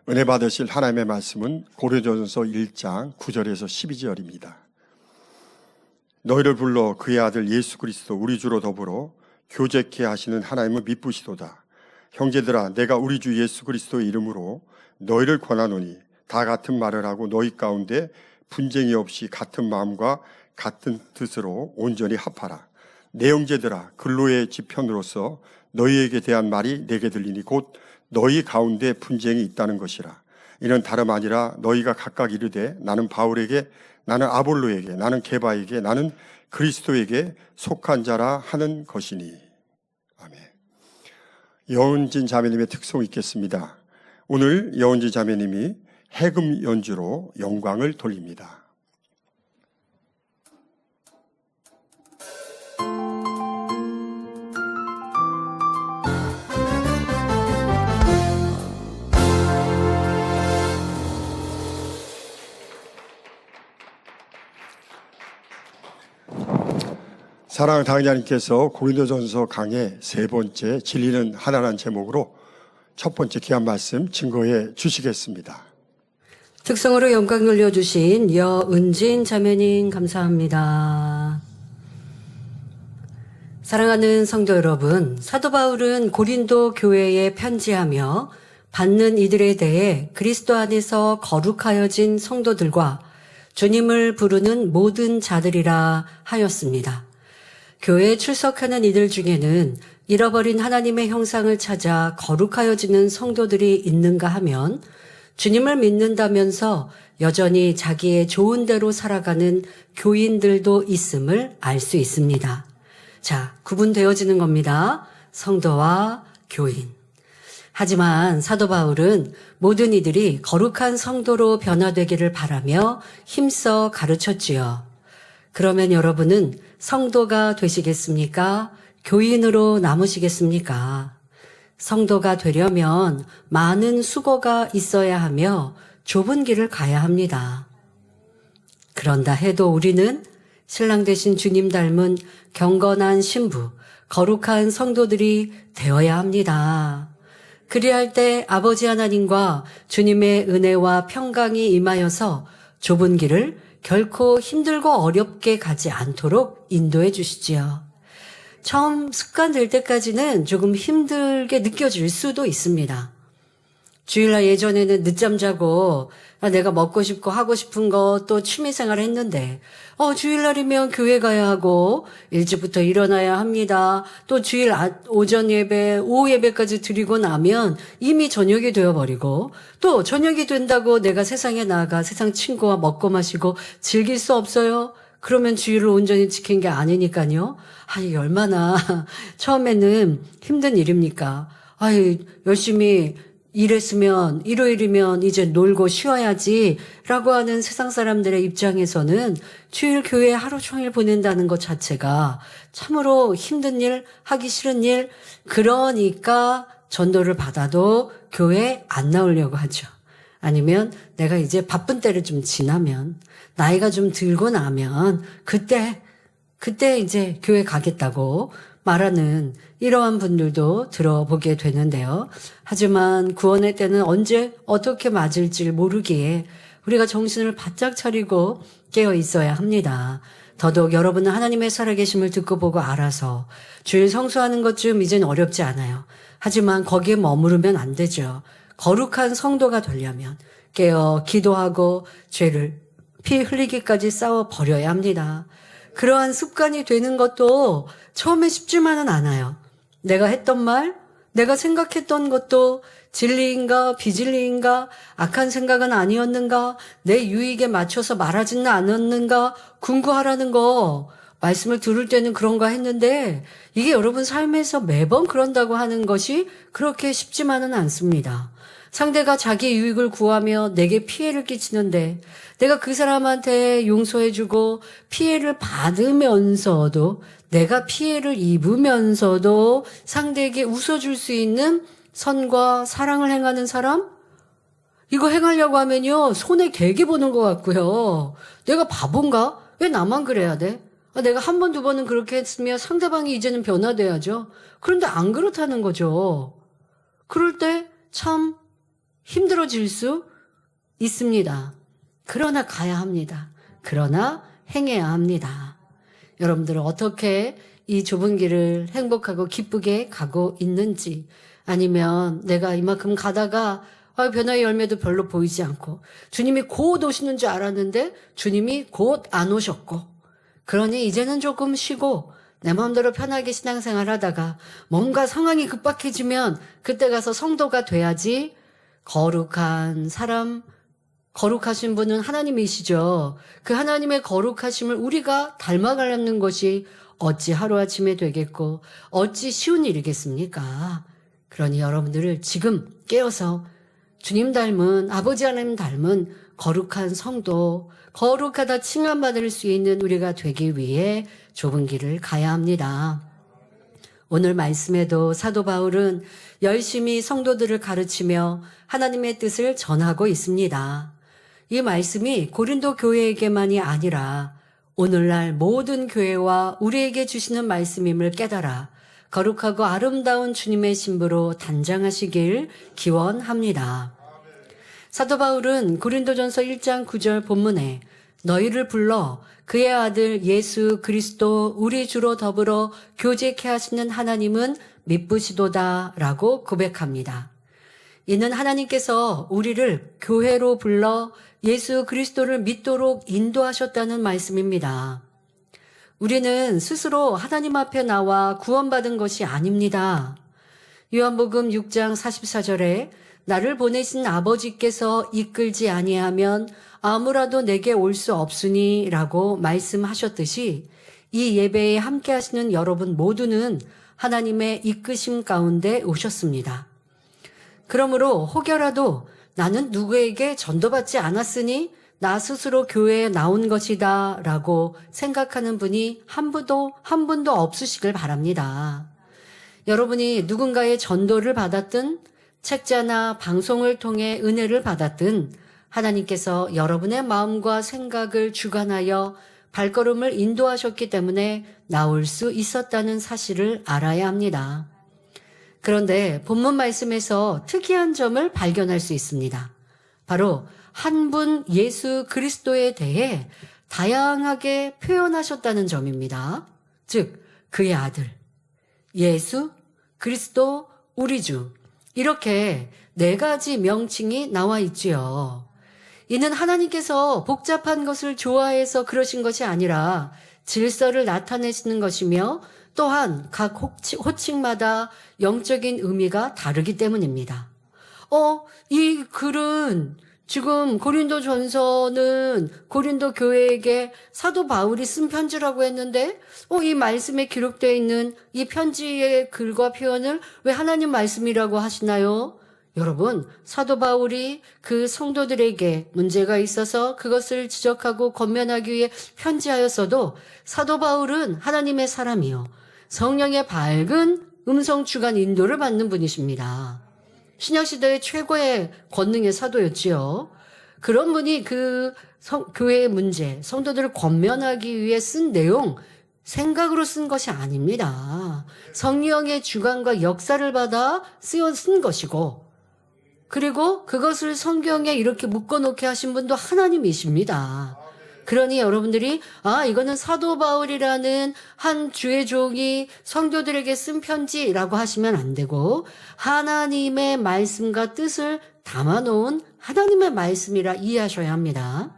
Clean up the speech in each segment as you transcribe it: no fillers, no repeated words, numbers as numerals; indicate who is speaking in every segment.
Speaker 1: 은혜 받으실 하나님의 말씀은 고린도전서 1장 9절에서 12절입니다. 너희를 불러 그의 아들 예수 그리스도 우리 주로 더불어 교제케 하시는 하나님은 미쁘시도다. 형제들아, 내가 우리 주 예수 그리스도의 이름으로 너희를 권하노니 다 같은 말을 하고 너희 가운데 분쟁이 없이 같은 마음과 같은 뜻으로 온전히 합하라. 내 형제들아, 근로의 지편으로서 너희에게 대한 말이 내게 들리니 곧 너희 가운데 분쟁이 있다는 것이라. 이는 다름 아니라 너희가 각각 이르되 나는 바울에게, 나는 아볼로에게, 나는 게바에게, 나는 그리스도에게 속한 자라 하는 것이니. 아멘. 여운진 자매님의 특송이 있겠습니다. 오늘 여운진 자매님이 해금 연주로 영광을 돌립니다. 사랑하는 당자님께서 고린도전서 강의 세 번째 진리는 하나라는 제목으로 첫 번째 귀한 말씀 증거해 주시겠습니다.
Speaker 2: 특성으로 영광 돌려주신 여은진 자매님 감사합니다. 사랑하는 성도 여러분, 사도 바울은 고린도 교회에 편지하며 받는 이들에 대해 그리스도 안에서 거룩하여진 성도들과 주님을 부르는 모든 자들이라 하였습니다. 교회에 출석하는 이들 중에는 잃어버린 하나님의 형상을 찾아 거룩하여지는 성도들이 있는가 하면 주님을 믿는다면서 여전히 자기의 좋은 대로 살아가는 교인들도 있음을 알 수 있습니다. 자, 구분되어지는 겁니다. 성도와 교인. 하지만 사도 바울은 모든 이들이 거룩한 성도로 변화되기를 바라며 힘써 가르쳤지요. 그러면 여러분은 성도가 되시겠습니까? 교인으로 남으시겠습니까? 성도가 되려면 많은 수고가 있어야 하며 좁은 길을 가야 합니다. 그런다 해도 우리는 신랑 되신 주님 닮은 경건한 신부, 거룩한 성도들이 되어야 합니다. 그리할 때 아버지 하나님과 주님의 은혜와 평강이 임하여서 좁은 길을 결코 힘들고 어렵게 가지 않도록 인도해 주시지요. 처음 습관될 때까지는 조금 힘들게 느껴질 수도 있습니다. 주일날 예전에는 늦잠 자고 내가 먹고 싶고 하고 싶은 거 또 취미생활 했는데 주일날이면 교회 가야 하고 일찍부터 일어나야 합니다. 또 주일 오전 예배, 오후 예배까지 드리고 나면 이미 저녁이 되어버리고 또 저녁이 된다고 내가 세상에 나가 세상 친구와 먹고 마시고 즐길 수 없어요. 그러면 주일을 온전히 지킨 게 아니니까요. 이게 얼마나 처음에는 힘든 일입니까? 열심히 일했으면 일요일이면 이제 놀고 쉬어야지 라고 하는 세상 사람들의 입장에서는 주일 교회에 하루 종일 보낸다는 것 자체가 참으로 힘든 일, 하기 싫은 일, 그러니까 전도를 받아도 교회에 안 나오려고 하죠. 아니면 내가 이제 바쁜 때를 좀 지나면, 나이가 좀 들고 나면 그때 이제 교회 가겠다고 말하는 이러한 분들도 들어보게 되는데요. 하지만 구원의 때는 언제 어떻게 맞을지 모르기에 우리가 정신을 바짝 차리고 깨어 있어야 합니다. 더더욱 여러분은 하나님의 살아계심을 듣고 보고 알아서 주일 성수하는 것 좀 이젠 어렵지 않아요. 하지만 거기에 머무르면 안 되죠. 거룩한 성도가 되려면 깨어 기도하고 죄를 피 흘리기까지 싸워 버려야 합니다. 그러한 습관이 되는 것도 처음에 쉽지만은 않아요. 내가 했던 말, 내가 생각했던 것도 진리인가 비진리인가, 악한 생각은 아니었는가, 내 유익에 맞춰서 말하지는 않았는가 궁구하라는 거, 말씀을 들을 때는 그런가 했는데 이게 여러분 삶에서 매번 그런다고 하는 것이 그렇게 쉽지만은 않습니다. 상대가 자기 유익을 구하며 내게 피해를 끼치는데 내가 그 사람한테 용서해주고 피해를 받으면서도 내가 피해를 입으면서도 상대에게 웃어줄 수 있는 선과 사랑을 행하는 사람? 이거 행하려고 하면요 손에 되게 보는 것 같고요. 내가 바본가? 왜 나만 그래야 돼? 내가 한 번, 두 번은 그렇게 했으면 상대방이 이제는 변화돼야죠. 그런데 안 그렇다는 거죠. 그럴 때 참 힘들어질 수 있습니다. 그러나 가야 합니다. 그러나 행해야 합니다. 여러분들은 어떻게 이 좁은 길을 행복하고 기쁘게 가고 있는지, 아니면 내가 이만큼 가다가 변화의 열매도 별로 보이지 않고 주님이 곧 오시는 줄 알았는데 주님이 곧 안 오셨고, 그러니 이제는 조금 쉬고 내 마음대로 편하게 신앙생활 하다가 뭔가 상황이 급박해지면 그때 가서 성도가 돼야지. 거룩한 사람, 거룩하신 분은 하나님이시죠. 그 하나님의 거룩하심을 우리가 닮아가려는 것이 어찌 하루아침에 되겠고 어찌 쉬운 일이겠습니까? 그러니 여러분들을 지금 깨어서 주님 닮은, 아버지 하나님 닮은 거룩한 성도, 거룩하다 칭함받을 수 있는 우리가 되기 위해 좁은 길을 가야 합니다. 오늘 말씀에도 사도 바울은 열심히 성도들을 가르치며 하나님의 뜻을 전하고 있습니다. 이 말씀이 고린도 교회에게만이 아니라 오늘날 모든 교회와 우리에게 주시는 말씀임을 깨달아 거룩하고 아름다운 주님의 신부로 단장하시길 기원합니다. 사도 바울은 고린도전서 1장 9절 본문에 너희를 불러 그의 아들 예수 그리스도 우리 주로 더불어 교제케 하시는 하나님은 미쁘시도다 라고 고백합니다. 이는 하나님께서 우리를 교회로 불러 예수 그리스도를 믿도록 인도하셨다는 말씀입니다. 우리는 스스로 하나님 앞에 나와 구원받은 것이 아닙니다. 요한복음 6장 44절에 나를 보내신 아버지께서 이끌지 아니하면 아무라도 내게 올 수 없으니 라고 말씀하셨듯이 이 예배에 함께 하시는 여러분 모두는 하나님의 이끄심 가운데 오셨습니다. 그러므로 혹여라도 나는 누구에게 전도받지 않았으니 나 스스로 교회에 나온 것이다 라고 생각하는 분이 한 분도 없으시길 바랍니다. 여러분이 누군가의 전도를 받았든 책자나 방송을 통해 은혜를 받았든 하나님께서 여러분의 마음과 생각을 주관하여 발걸음을 인도하셨기 때문에 나올 수 있었다는 사실을 알아야 합니다. 그런데 본문 말씀에서 특이한 점을 발견할 수 있습니다. 바로 한 분 예수 그리스도에 대해 다양하게 표현하셨다는 점입니다. 즉 그의 아들, 예수, 그리스도, 우리 주, 이렇게 네 가지 명칭이 나와 있지요. 이는 하나님께서 복잡한 것을 좋아해서 그러신 것이 아니라 질서를 나타내시는 것이며 또한 각 호칭마다 영적인 의미가 다르기 때문입니다. 이 글은 지금 고린도 전서는 고린도 교회에게 사도 바울이 쓴 편지라고 했는데 이 말씀에 기록되어 있는 이 편지의 글과 표현을 왜 하나님 말씀이라고 하시나요? 여러분, 사도 바울이 그 성도들에게 문제가 있어서 그것을 지적하고 권면하기 위해 편지하였어도 사도 바울은 하나님의 사람이요 성령의 밝은 음성 주관 인도를 받는 분이십니다. 신약시대의 최고의 권능의 사도였지요. 그런 분이 그 교회의 문제, 성도들을 권면하기 위해 쓴 내용, 생각으로 쓴 것이 아닙니다. 성령의 주관과 역사를 받아 쓰여 쓴 것이고, 그리고 그것을 성경에 이렇게 묶어놓게 하신 분도 하나님이십니다. 그러니 여러분들이 이거는 사도 바울이라는 한 주의 종이 성도들에게 쓴 편지라고 하시면 안 되고 하나님의 말씀과 뜻을 담아놓은 하나님의 말씀이라 이해하셔야 합니다.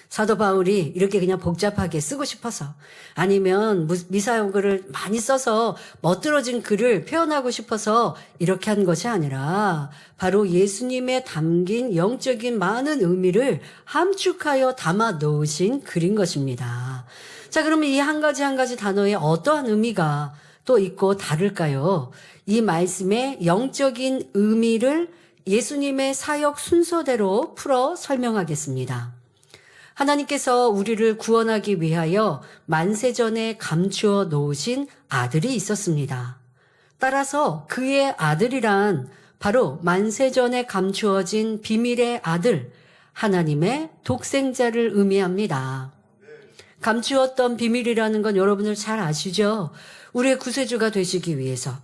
Speaker 2: 사도 바울이 이렇게 그냥 복잡하게 쓰고 싶어서 아니면 미사여글을 많이 써서 멋들어진 글을 표현하고 싶어서 이렇게 한 것이 아니라 바로 예수님의 담긴 영적인 많은 의미를 함축하여 담아 놓으신 글인 것입니다. 자, 그러면 이 한 가지 한 가지 단어에 어떠한 의미가 또 있고 다를까요? 이 말씀의 영적인 의미를 예수님의 사역 순서대로 풀어 설명하겠습니다. 하나님께서 우리를 구원하기 위하여 만세전에 감추어 놓으신 아들이 있었습니다. 따라서 그의 아들이란 바로 만세전에 감추어진 비밀의 아들, 하나님의 독생자를 의미합니다. 감추었던 비밀이라는 건 여러분들 잘 아시죠? 우리의 구세주가 되시기 위해서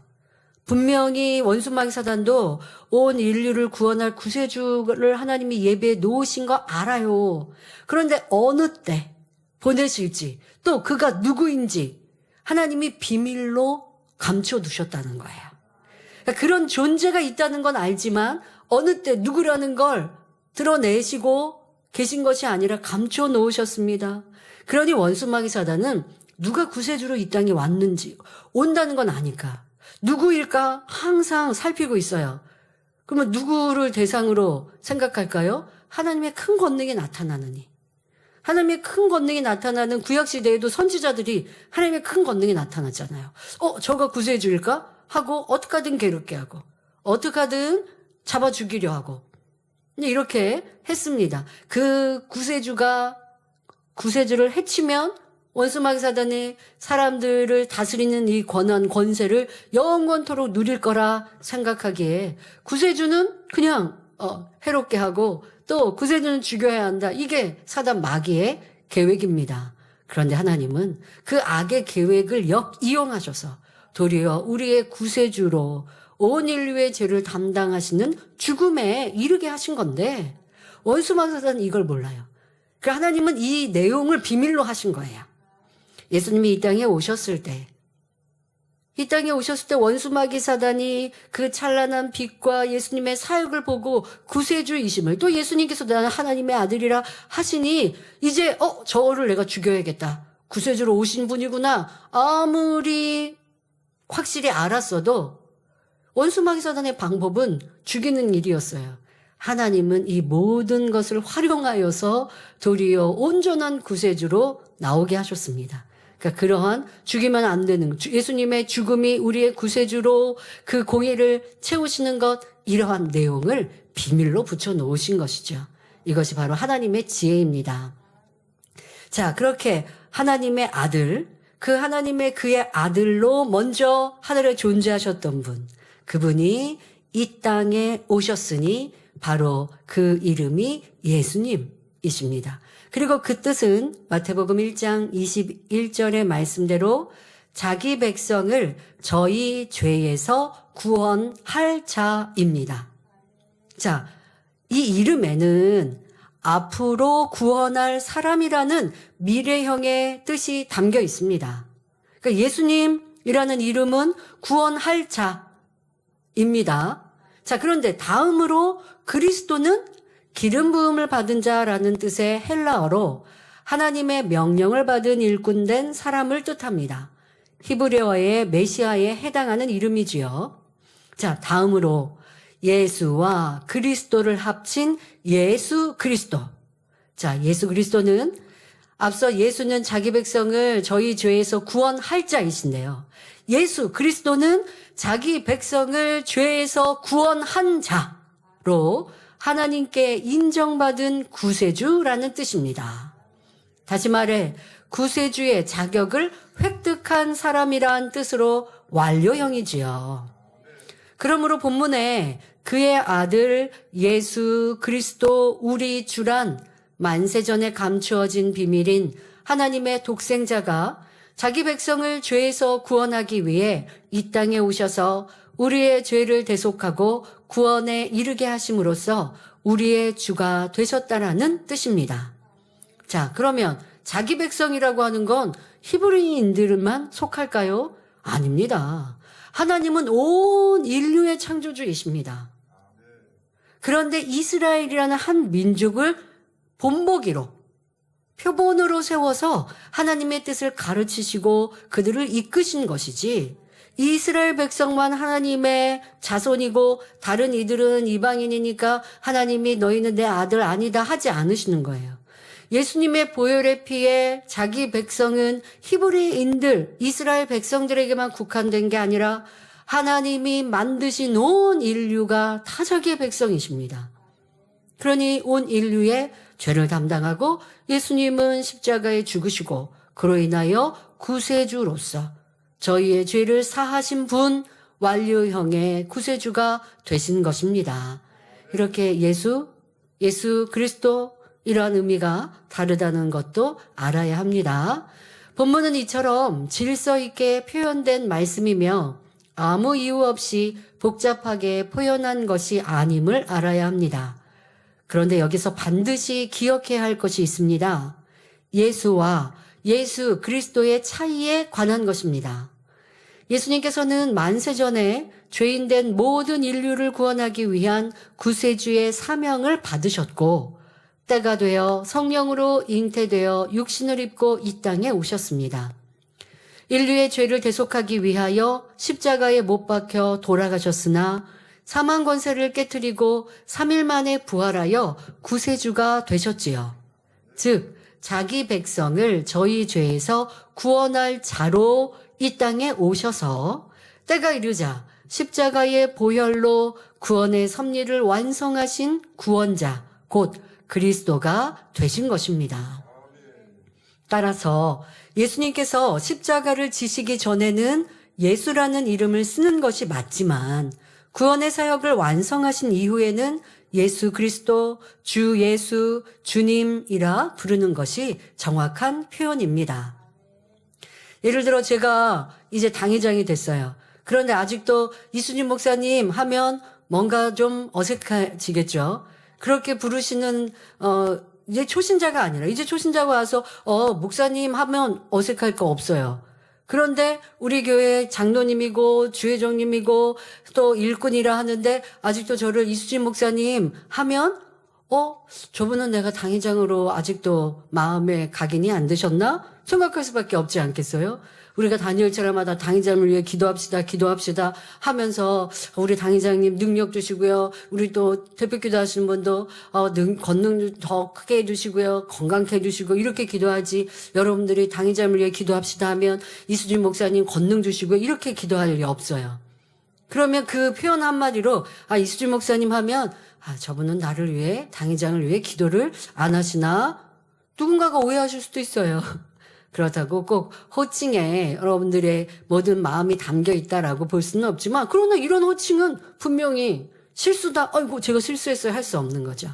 Speaker 2: 분명히 원수마귀 사단도 온 인류를 구원할 구세주를 하나님이 예배해 놓으신 거 알아요. 그런데 어느 때 보내실지 또 그가 누구인지 하나님이 비밀로 감춰두셨다는 거예요. 그러니까 그런 존재가 있다는 건 알지만 어느 때 누구라는 걸 드러내시고 계신 것이 아니라 감춰 놓으셨습니다. 그러니 원수마귀 사단은 누가 구세주로 이 땅에 왔는지 온다는 건 아니까 누구일까 항상 살피고 있어요. 그러면 누구를 대상으로 생각할까요? 하나님의 큰 권능이 나타나느니. 하나님의 큰 권능이 나타나는 구약시대에도 선지자들이 하나님의 큰 권능이 나타났잖아요. 저가 구세주일까? 하고 어떻게 하든 괴롭게 하고 어떻게 하든 잡아 죽이려 하고 이렇게 했습니다. 그 구세주를 해치면 원수마귀 사단이 사람들을 다스리는 이 권한, 권세를 영원토록 누릴 거라 생각하기에 구세주는 그냥 해롭게 하고 또 구세주는 죽여야 한다. 이게 사단 마귀의 계획입니다. 그런데 하나님은 그 악의 계획을 이용하셔서 도리어 우리의 구세주로 온 인류의 죄를 담당하시는 죽음에 이르게 하신 건데 원수마귀 사단은 이걸 몰라요. 그러니까 하나님은 이 내용을 비밀로 하신 거예요. 예수님이 이 땅에 오셨을 때 원수마귀 사단이 그 찬란한 빛과 예수님의 사역을 보고 구세주이심을 또 예수님께서 나는 하나님의 아들이라 하시니 이제 저를 내가 죽여야겠다. 구세주로 오신 분이구나. 아무리 확실히 알았어도 원수마귀 사단의 방법은 죽이는 일이었어요. 하나님은 이 모든 것을 활용하여서 도리어 온전한 구세주로 나오게 하셨습니다. 그러니까 그러한 죽이면 안 되는 예수님의 죽음이 우리의 구세주로 그 공의를 채우시는 것 이러한 내용을 비밀로 붙여놓으신 것이죠. 이것이 바로 하나님의 지혜입니다. 자, 그렇게 하나님의 아들, 그의 아들로 먼저 하늘에 존재하셨던 분, 그분이 이 땅에 오셨으니 바로 그 이름이 예수님이십니다. 그리고 그 뜻은 마태복음 1장 21절의 말씀대로 자기 백성을 저희 죄에서 구원할 자입니다. 자, 이 이름에는 앞으로 구원할 사람이라는 미래형의 뜻이 담겨 있습니다. 그러니까 예수님이라는 이름은 구원할 자입니다. 자, 그런데 다음으로 그리스도는 기름 부음을 받은 자라는 뜻의 헬라어로 하나님의 명령을 받은 일꾼된 사람을 뜻합니다. 히브리어의 메시아에 해당하는 이름이지요. 자, 다음으로 예수와 그리스도를 합친 예수 그리스도. 자, 예수 그리스도는 앞서 예수는 자기 백성을 저희 죄에서 구원할 자이신데요. 예수 그리스도는 자기 백성을 죄에서 구원한 자로 하나님께 인정받은 구세주라는 뜻입니다. 다시 말해 구세주의 자격을 획득한 사람이란 뜻으로 완료형이지요. 그러므로 본문에 그의 아들 예수 그리스도 우리 주란 만세전에 감추어진 비밀인 하나님의 독생자가 자기 백성을 죄에서 구원하기 위해 이 땅에 오셔서 우리의 죄를 대속하고 구원에 이르게 하심으로써 우리의 주가 되셨다라는 뜻입니다. 자, 그러면 자기 백성이라고 하는 건 히브리인들만 속할까요? 아닙니다. 하나님은 온 인류의 창조주이십니다. 그런데 이스라엘이라는 한 민족을 본보기로 표본으로 세워서 하나님의 뜻을 가르치시고 그들을 이끄신 것이지 이스라엘 백성만 하나님의 자손이고 다른 이들은 이방인이니까 하나님이 너희는 내 아들 아니다 하지 않으시는 거예요. 예수님의 보혈의 피에 자기 백성은 히브리인들, 이스라엘 백성들에게만 국한된 게 아니라 하나님이 만드신 온 인류가 다 자기의 백성이십니다. 그러니 온 인류의 죄를 담당하고 예수님은 십자가에 죽으시고 그로 인하여 구세주로서 저희의 죄를 사하신 분, 완료형의 구세주가 되신 것입니다. 이렇게 예수 그리스도 이러한 의미가 다르다는 것도 알아야 합니다. 본문은 이처럼 질서 있게 표현된 말씀이며 아무 이유 없이 복잡하게 표현한 것이 아님을 알아야 합니다. 그런데 여기서 반드시 기억해야 할 것이 있습니다. 예수와 예수 그리스도의 차이에 관한 것입니다. 예수님께서는 만세전에 죄인된 모든 인류를 구원하기 위한 구세주의 사명을 받으셨고 때가 되어 성령으로 잉태되어 육신을 입고 이 땅에 오셨습니다. 인류의 죄를 대속하기 위하여 십자가에 못 박혀 돌아가셨으나 사망 권세를 깨뜨리고 3일 만에 부활하여 구세주가 되셨지요. 즉 자기 백성을 저희 죄에서 구원할 자로 이 땅에 오셔서 때가 이르자 십자가의 보혈로 구원의 섭리를 완성하신 구원자 곧 그리스도가 되신 것입니다. 따라서 예수님께서 십자가를 지시기 전에는 예수라는 이름을 쓰는 것이 맞지만 구원의 사역을 완성하신 이후에는 예수 그리스도, 주 예수, 주님이라 부르는 것이 정확한 표현입니다. 예를 들어 제가 이제 당회장이 됐어요. 그런데 아직도 이수진 목사님 하면 뭔가 좀 어색해지겠죠. 그렇게 부르시는 이제 초신자가 아니라 이제 초신자가 와서 목사님 하면 어색할 거 없어요. 그런데 우리 교회 장로님이고 주회장님이고 또 일꾼이라 하는데 아직도 저를 이수진 목사님 하면 저분은 내가 당회장으로 아직도 마음에 각인이 안 되셨나? 생각할 수밖에 없지 않겠어요? 우리가 다니엘처럼마다 당회장을 위해 기도합시다 하면서 우리 당회장님 능력 주시고요. 우리 또 대표기도 하시는 분도 권능 더 크게 해주시고요. 건강케 해주시고 이렇게 기도하지. 여러분들이 당회장을 위해 기도합시다 하면 이수진 목사님 권능 주시고요. 이렇게 기도할 일이 없어요. 그러면 그 표현 한마디로 이수진 목사님 하면 저분은 나를 위해 당회장을 위해 기도를 안 하시나? 누군가가 오해하실 수도 있어요. 그렇다고 꼭 호칭에 여러분들의 모든 마음이 담겨 있다라고 볼 수는 없지만 그러나 이런 호칭은 분명히 실수다. 제가 실수했어요. 할 수 없는 거죠.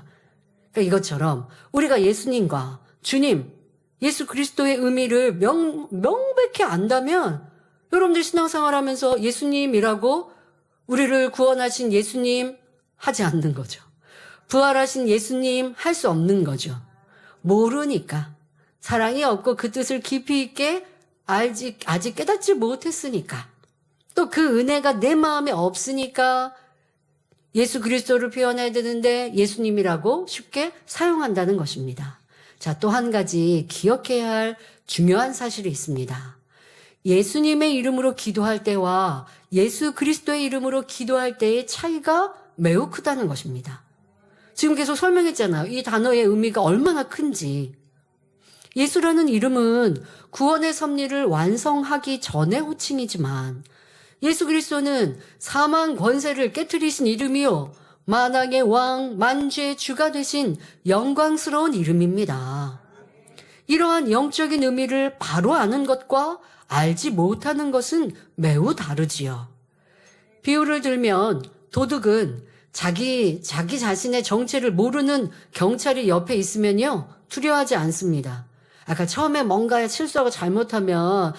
Speaker 2: 그러니까 이것처럼 우리가 예수님과 주님, 예수 그리스도의 의미를 명백히 안다면 여러분들 신앙생활 하면서 예수님이라고 우리를 구원하신 예수님 하지 않는 거죠. 부활하신 예수님 할 수 없는 거죠. 모르니까. 사랑이 없고 그 뜻을 깊이 있게 아직 깨닫지 못했으니까. 또 그 은혜가 내 마음에 없으니까 예수 그리스도를 표현해야 되는데 예수님이라고 쉽게 사용한다는 것입니다. 자, 또 한 가지 기억해야 할 중요한 사실이 있습니다. 예수님의 이름으로 기도할 때와 예수 그리스도의 이름으로 기도할 때의 차이가 매우 크다는 것입니다. 지금 계속 설명했잖아요. 이 단어의 의미가 얼마나 큰지. 예수라는 이름은 구원의 섭리를 완성하기 전의 호칭이지만 예수 그리스도는 사망 권세를 깨뜨리신 이름이요 만왕의 왕 만주의 주가 되신 영광스러운 이름입니다. 이러한 영적인 의미를 바로 아는 것과 알지 못하는 것은 매우 다르지요. 비유를 들면 도둑은 자기 자신의 정체를 모르는 경찰이 옆에 있으면요 두려워하지 않습니다. 아까 처음에 뭔가 실수하고 잘못하면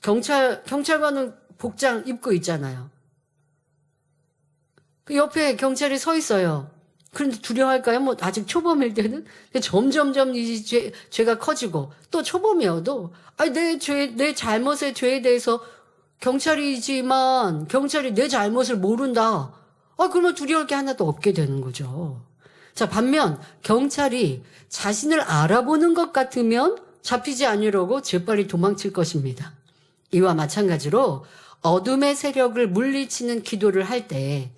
Speaker 2: 경찰관은 복장 입고 있잖아요. 그 옆에 경찰이 서 있어요. 그런데 두려워할까요? 아직 초범일 때는 점점점 이 죄가 커지고 또 초범이어도 내 잘못의 죄에 대해서 경찰이지만 경찰이 내 잘못을 모른다. 그러면 두려울 게 하나도 없게 되는 거죠. 자, 반면 경찰이 자신을 알아보는 것 같으면 잡히지 않으려고 재빨리 도망칠 것입니다. 이와 마찬가지로 어둠의 세력을 물리치는 기도를 할 때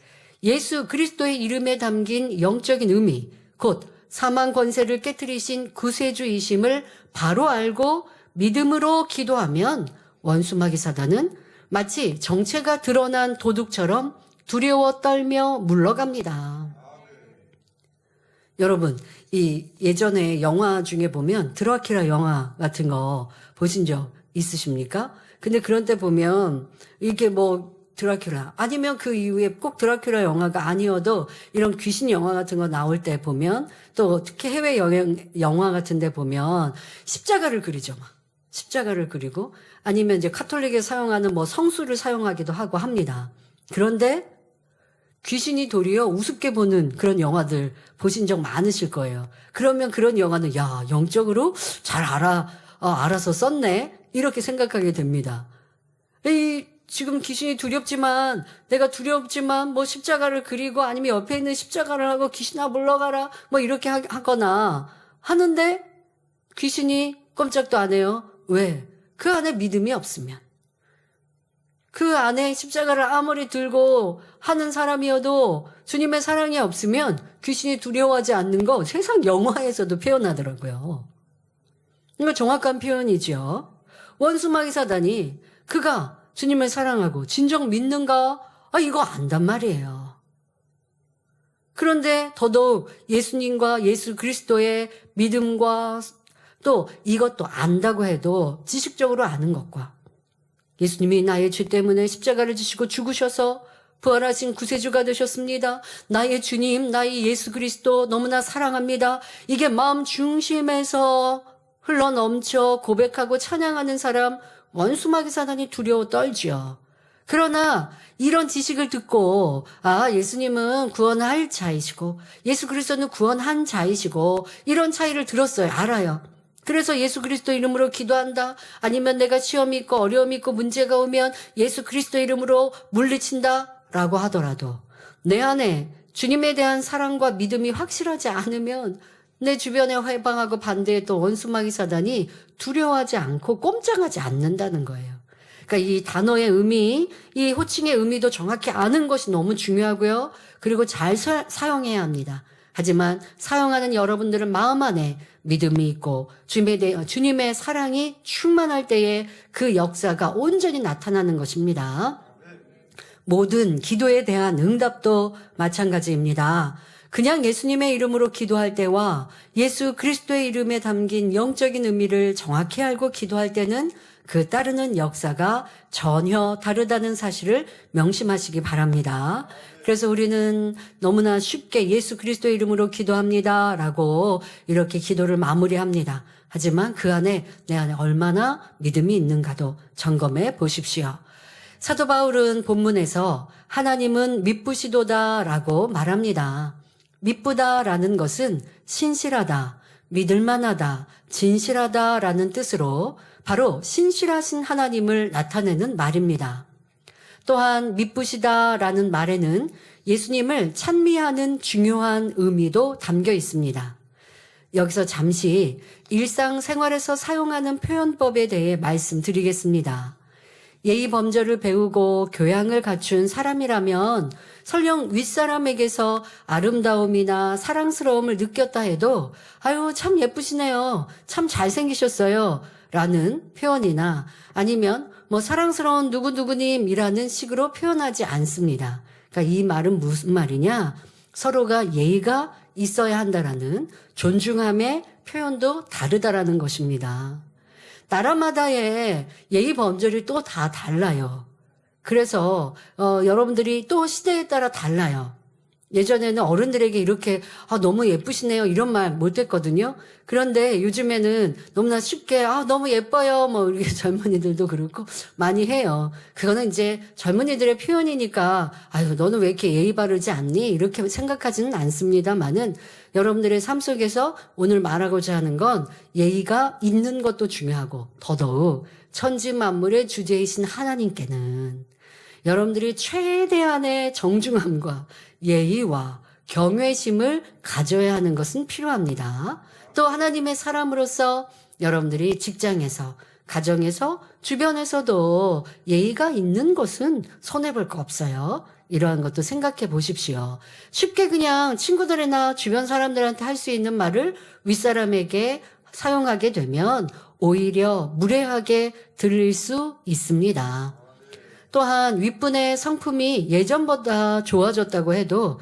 Speaker 2: 예수 그리스도의 이름에 담긴 영적인 의미, 곧 사망 권세를 깨뜨리신 구세주이심을 바로 알고 믿음으로 기도하면 원수마귀 사단은 마치 정체가 드러난 도둑처럼 두려워 떨며 물러갑니다. 여러분, 이 예전에 영화 중에 보면 드라큘라 영화 같은 거 보신 적 있으십니까? 근데 그런 때 보면 이게 드라큘라 아니면 그 이후에 꼭 드라큘라 영화가 아니어도 이런 귀신 영화 같은 거 나올 때 보면 또 특히 해외 영화 같은 데 보면 십자가를 그리죠. 십자가를 그리고 아니면 이제 카톨릭에 사용하는 뭐 성수를 사용하기도 하고 합니다. 그런데 귀신이 도리어 우습게 보는 그런 영화들 보신 적 많으실 거예요. 그러면 그런 영화는 야, 영적으로 잘 알아서 썼네. 이렇게 생각하게 됩니다. 지금 귀신이 두렵지만 내가 두렵지만 뭐 십자가를 그리고 아니면 옆에 있는 십자가를 하고 귀신아 물러가라 뭐 이렇게 하거나 하는데 귀신이 꼼짝도 안 해요. 왜? 그 안에 믿음이 없으면. 그 안에 십자가를 아무리 들고 하는 사람이어도 주님의 사랑이 없으면 귀신이 두려워하지 않는 거 세상 영화에서도 표현하더라고요. 이거 정확한 표현이죠. 원수마귀 사단이 그가 주님을 사랑하고 진정 믿는가? 이거 안단 말이에요. 그런데 더더욱 예수님과 예수 그리스도의 믿음과 또 이것도 안다고 해도 지식적으로 아는 것과 예수님이 나의 죄 때문에 십자가를 지시고 죽으셔서 부활하신 구세주가 되셨습니다. 나의 주님, 나의 예수 그리스도 너무나 사랑합니다. 이게 마음 중심에서 흘러넘쳐 고백하고 찬양하는 사람 원수마귀 사단이 두려워 떨지요. 그러나 이런 지식을 듣고 예수님은 구원할 자이시고 예수 그리스도는 구원한 자이시고 이런 차이를 들었어요. 알아요. 그래서 예수 그리스도 이름으로 기도한다. 아니면 내가 시험이 있고 어려움이 있고 문제가 오면 예수 그리스도 이름으로 물리친다라고 하더라도 내 안에 주님에 대한 사랑과 믿음이 확실하지 않으면 내 주변에 회방하고 반대했던 원수마귀 사단이 두려워하지 않고 꼼짝하지 않는다는 거예요. 그러니까 이 단어의 의미, 이 호칭의 의미도 정확히 아는 것이 너무 중요하고요. 그리고 잘 사용해야 합니다. 하지만 사용하는 여러분들은 마음 안에 믿음이 있고 주님의 사랑이 충만할 때에 그 역사가 온전히 나타나는 것입니다. 모든 기도에 대한 응답도 마찬가지입니다. 그냥 예수님의 이름으로 기도할 때와 예수 그리스도의 이름에 담긴 영적인 의미를 정확히 알고 기도할 때는 그 따르는 역사가 전혀 다르다는 사실을 명심하시기 바랍니다. 그래서 우리는 너무나 쉽게 예수 그리스도의 이름으로 기도합니다 라고 이렇게 기도를 마무리합니다. 하지만 그 안에 내 안에 얼마나 믿음이 있는가도 점검해 보십시오. 사도 바울은 본문에서 하나님은 미쁘시도다라고 말합니다. 미쁘다라는 것은 신실하다, 믿을만하다, 진실하다라는 뜻으로 바로 신실하신 하나님을 나타내는 말입니다. 또한 미쁘시다라는 말에는 예수님을 찬미하는 중요한 의미도 담겨 있습니다. 여기서 잠시 일상생활에서 사용하는 표현법에 대해 말씀드리겠습니다. 예의 범절을 배우고 교양을 갖춘 사람이라면 설령 윗사람에게서 아름다움이나 사랑스러움을 느꼈다 해도 아유 참 예쁘시네요. 참 잘생기셨어요. 라는 표현이나 아니면 뭐 사랑스러운 누구누구님이라는 식으로 표현하지 않습니다. 그러니까 이 말은 무슨 말이냐? 서로가 예의가 있어야 한다라는 존중함의 표현도 다르다라는 것입니다. 나라마다의 예의 범절이 또 다 달라요. 그래서 여러분들이 또 시대에 따라 달라요. 예전에는 어른들에게 이렇게 너무 예쁘시네요 이런 말 못했거든요. 그런데 요즘에는 너무나 쉽게 너무 예뻐요 뭐 이렇게 젊은이들도 그렇고 많이 해요. 그거는 이제 젊은이들의 표현이니까 아유 너는 왜 이렇게 예의 바르지 않니 이렇게 생각하지는 않습니다만은 여러분들의 삶 속에서 오늘 말하고자 하는 건 예의가 있는 것도 중요하고 더더욱 천지 만물의 주제이신 하나님께는 여러분들이 최대한의 정중함과 예의와 경외심을 가져야 하는 것은 필요합니다. 또 하나님의 사람으로서 여러분들이 직장에서, 가정에서, 주변에서도 예의가 있는 것은 손해볼 거 없어요. 이러한 것도 생각해 보십시오. 쉽게 그냥 친구들이나 주변 사람들한테 할 수 있는 말을 윗사람에게 사용하게 되면 오히려 무례하게 들릴 수 있습니다. 또한 윗분의 성품이 예전보다 좋아졌다고 해도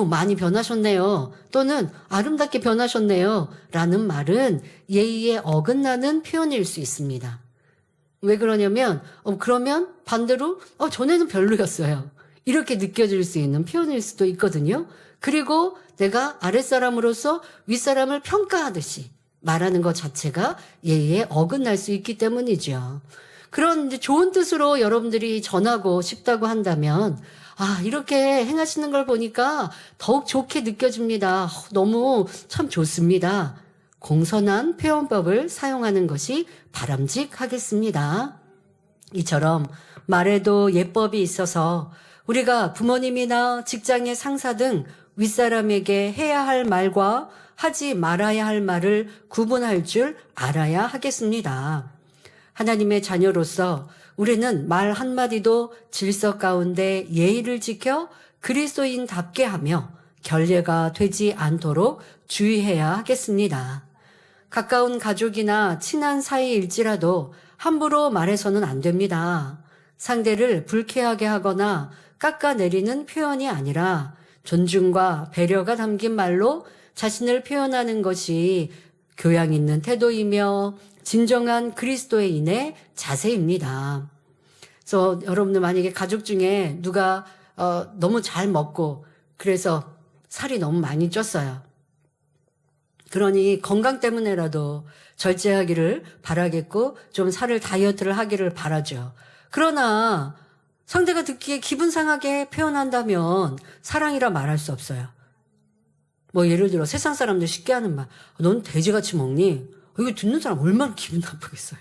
Speaker 2: 많이 변하셨네요. 또는 아름답게 변하셨네요. 라는 말은 예의에 어긋나는 표현일 수 있습니다. 왜 그러냐면 그러면 반대로 전에는 별로였어요. 이렇게 느껴질 수 있는 표현일 수도 있거든요. 그리고 내가 아랫사람으로서 윗사람을 평가하듯이 말하는 것 자체가 예의에 어긋날 수 있기 때문이죠. 그런 이제 좋은 뜻으로 여러분들이 전하고 싶다고 한다면, 이렇게 행하시는 걸 보니까 더욱 좋게 느껴집니다. 너무 참 좋습니다. 공손한 표현법을 사용하는 것이 바람직하겠습니다. 이처럼 말에도 예법이 있어서 우리가 부모님이나 직장의 상사 등 윗사람에게 해야 할 말과 하지 말아야 할 말을 구분할 줄 알아야 하겠습니다. 하나님의 자녀로서 우리는 말 한마디도 질서 가운데 예의를 지켜 그리스도인답게 하며 결례가 되지 않도록 주의해야 하겠습니다. 가까운 가족이나 친한 사이일지라도 함부로 말해서는 안 됩니다. 상대를 불쾌하게 하거나 깎아내리는 표현이 아니라 존중과 배려가 담긴 말로 자신을 표현하는 것이 교양 있는 태도이며 진정한 그리스도인의 자세입니다. 그래서 여러분들 만약에 가족 중에 누가 너무 잘 먹고 그래서 살이 너무 많이 쪘어요. 그러니 건강 때문에라도 절제하기를 바라겠고 좀 살을 다이어트를 하기를 바라죠. 그러나 상대가 듣기에 기분 상하게 표현한다면 사랑이라 말할 수 없어요. 뭐 예를 들어 세상 사람들 쉽게 하는 말, 넌 돼지같이 먹니? 이거 듣는 사람 얼마나 기분 나쁘겠어요.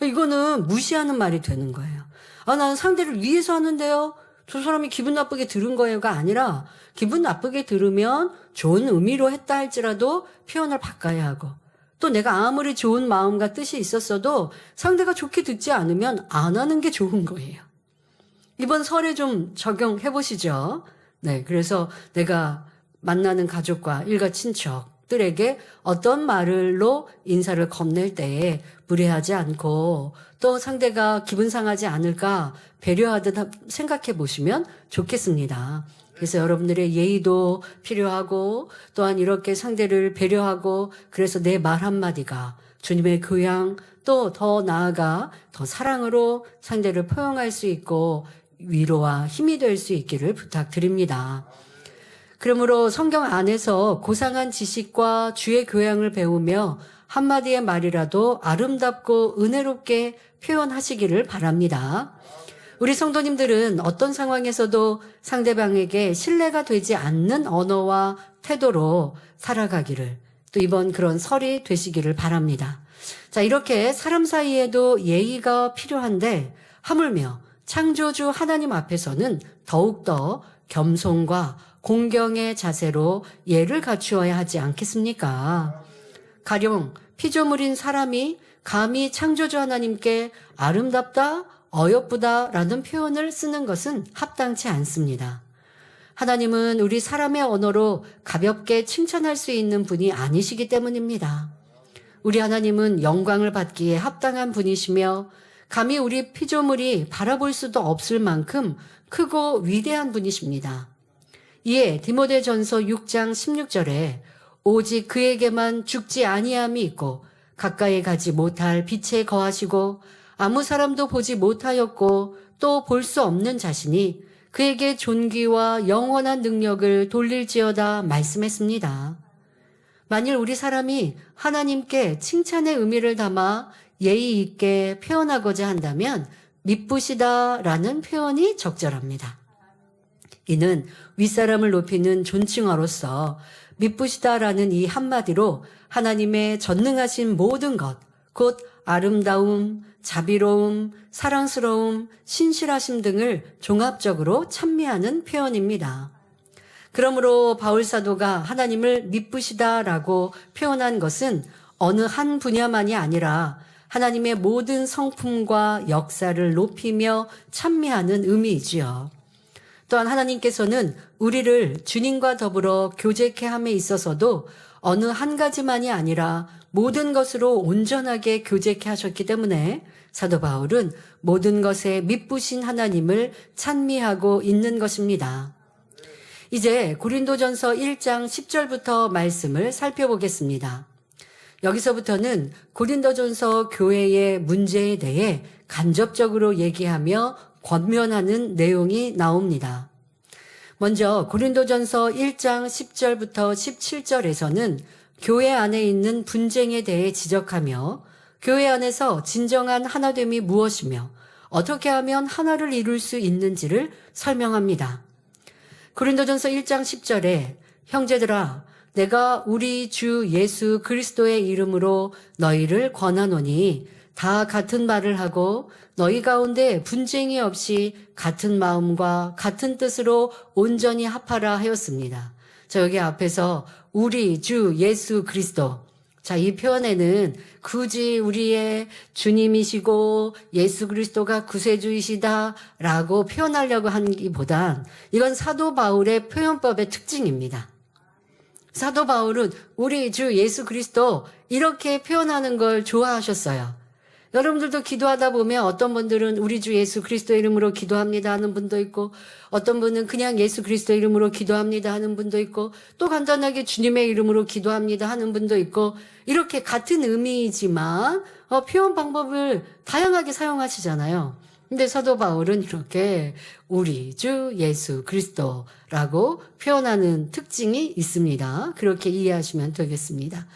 Speaker 2: 이거는 무시하는 말이 되는 거예요. 나는 상대를 위해서 하는데요. 저 사람이 기분 나쁘게 들은 거예요가 아니라 기분 나쁘게 들으면 좋은 의미로 했다 할지라도 표현을 바꿔야 하고 또 내가 아무리 좋은 마음과 뜻이 있었어도 상대가 좋게 듣지 않으면 안 하는 게 좋은 거예요. 이번 설에 좀 적용해 보시죠. 네, 그래서 내가 만나는 가족과 일가 친척들에게 어떤 말로 인사를 건넬 때에 무례하지 않고 또 상대가 기분 상하지 않을까 배려하듯 생각해 보시면 좋겠습니다. 그래서 여러분들의 예의도 필요하고 또한 이렇게 상대를 배려하고 그래서 내 말 한마디가 주님의 교양 또 더 나아가 더 사랑으로 상대를 포용할 수 있고 위로와 힘이 될 수 있기를 부탁드립니다. 그러므로 성경 안에서 고상한 지식과 주의 교양을 배우며 한마디의 말이라도 아름답고 은혜롭게 표현하시기를 바랍니다. 우리 성도님들은 어떤 상황에서도 상대방에게 신뢰가 되지 않는 언어와 태도로 살아가기를 또 이번 그런 설이 되시기를 바랍니다. 자, 이렇게 사람 사이에도 예의가 필요한데 하물며 창조주 하나님 앞에서는 더욱더 겸손과 공경의 자세로 예를 갖추어야 하지 않겠습니까? 가령 피조물인 사람이 감히 창조주 하나님께 아름답다, 어여쁘다라는 표현을 쓰는 것은 합당치 않습니다. 하나님은 우리 사람의 언어로 가볍게 칭찬할 수 있는 분이 아니시기 때문입니다. 우리 하나님은 영광을 받기에 합당한 분이시며 감히 우리 피조물이 바라볼 수도 없을 만큼 크고 위대한 분이십니다. 이에 디모데전서 6장 16절에 오직 그에게만 죽지 아니함이 있고 가까이 가지 못할 빛에 거하시고 아무 사람도 보지 못하였고 또 볼 수 없는 자신이 그에게 존귀와 영원한 능력을 돌릴지어다 말씀했습니다. 만일 우리 사람이 하나님께 칭찬의 의미를 담아 예의 있게 표현하고자 한다면 미쁘시다라는 표현이 적절합니다. 이는 윗사람을 높이는 존칭어로서 미쁘시다라는 이 한마디로 하나님의 전능하신 모든 것, 곧 아름다움, 자비로움, 사랑스러움, 신실하심 등을 종합적으로 찬미하는 표현입니다. 그러므로 바울 사도가 하나님을 미쁘시다라고 표현한 것은 어느 한 분야만이 아니라 하나님의 모든 성품과 역사를 높이며 찬미하는 의미이지요. 또한 하나님께서는 우리를 주님과 더불어 교제케 함에 있어서도 어느 한 가지만이 아니라 모든 것으로 온전하게 교제케 하셨기 때문에 사도 바울은 모든 것에 미쁘신 하나님을 찬미하고 있는 것입니다. 이제 고린도전서 1장 10절부터 말씀을 살펴보겠습니다. 여기서부터는 고린도전서 교회의 문제에 대해 간접적으로 얘기하며 권면하는 내용이 나옵니다. 먼저 고린도전서 1장 10절부터 17절에서는 교회 안에 있는 분쟁에 대해 지적하며 교회 안에서 진정한 하나됨이 무엇이며 어떻게 하면 하나를 이룰 수 있는지를 설명합니다. 고린도전서 1장 10절에 형제들아 내가 우리 주 예수 그리스도의 이름으로 너희를 권하노니 다 같은 말을 하고 너희 가운데 분쟁이 없이 같은 마음과 같은 뜻으로 온전히 합하라 하였습니다. 자, 여기 앞에서 우리 주 예수 그리스도. 자, 이 표현에는 굳이 우리의 주님이시고 예수 그리스도가 구세주이시다라고 표현하려고 하기보단 이건 사도 바울의 표현법의 특징입니다. 사도 바울은 우리 주 예수 그리스도 이렇게 표현하는 걸 좋아하셨어요. 여러분들도 기도하다 보면 어떤 분들은 우리 주 예수 그리스도 이름으로 기도합니다 하는 분도 있고 어떤 분은 그냥 예수 그리스도 이름으로 기도합니다 하는 분도 있고 또 간단하게 주님의 이름으로 기도합니다 하는 분도 있고 이렇게 같은 의미이지만 표현 방법을 다양하게 사용하시잖아요. 근데 사도 바울은 이렇게 우리 주 예수 그리스도라고 표현하는 특징이 있습니다. 그렇게 이해하시면 되겠습니다.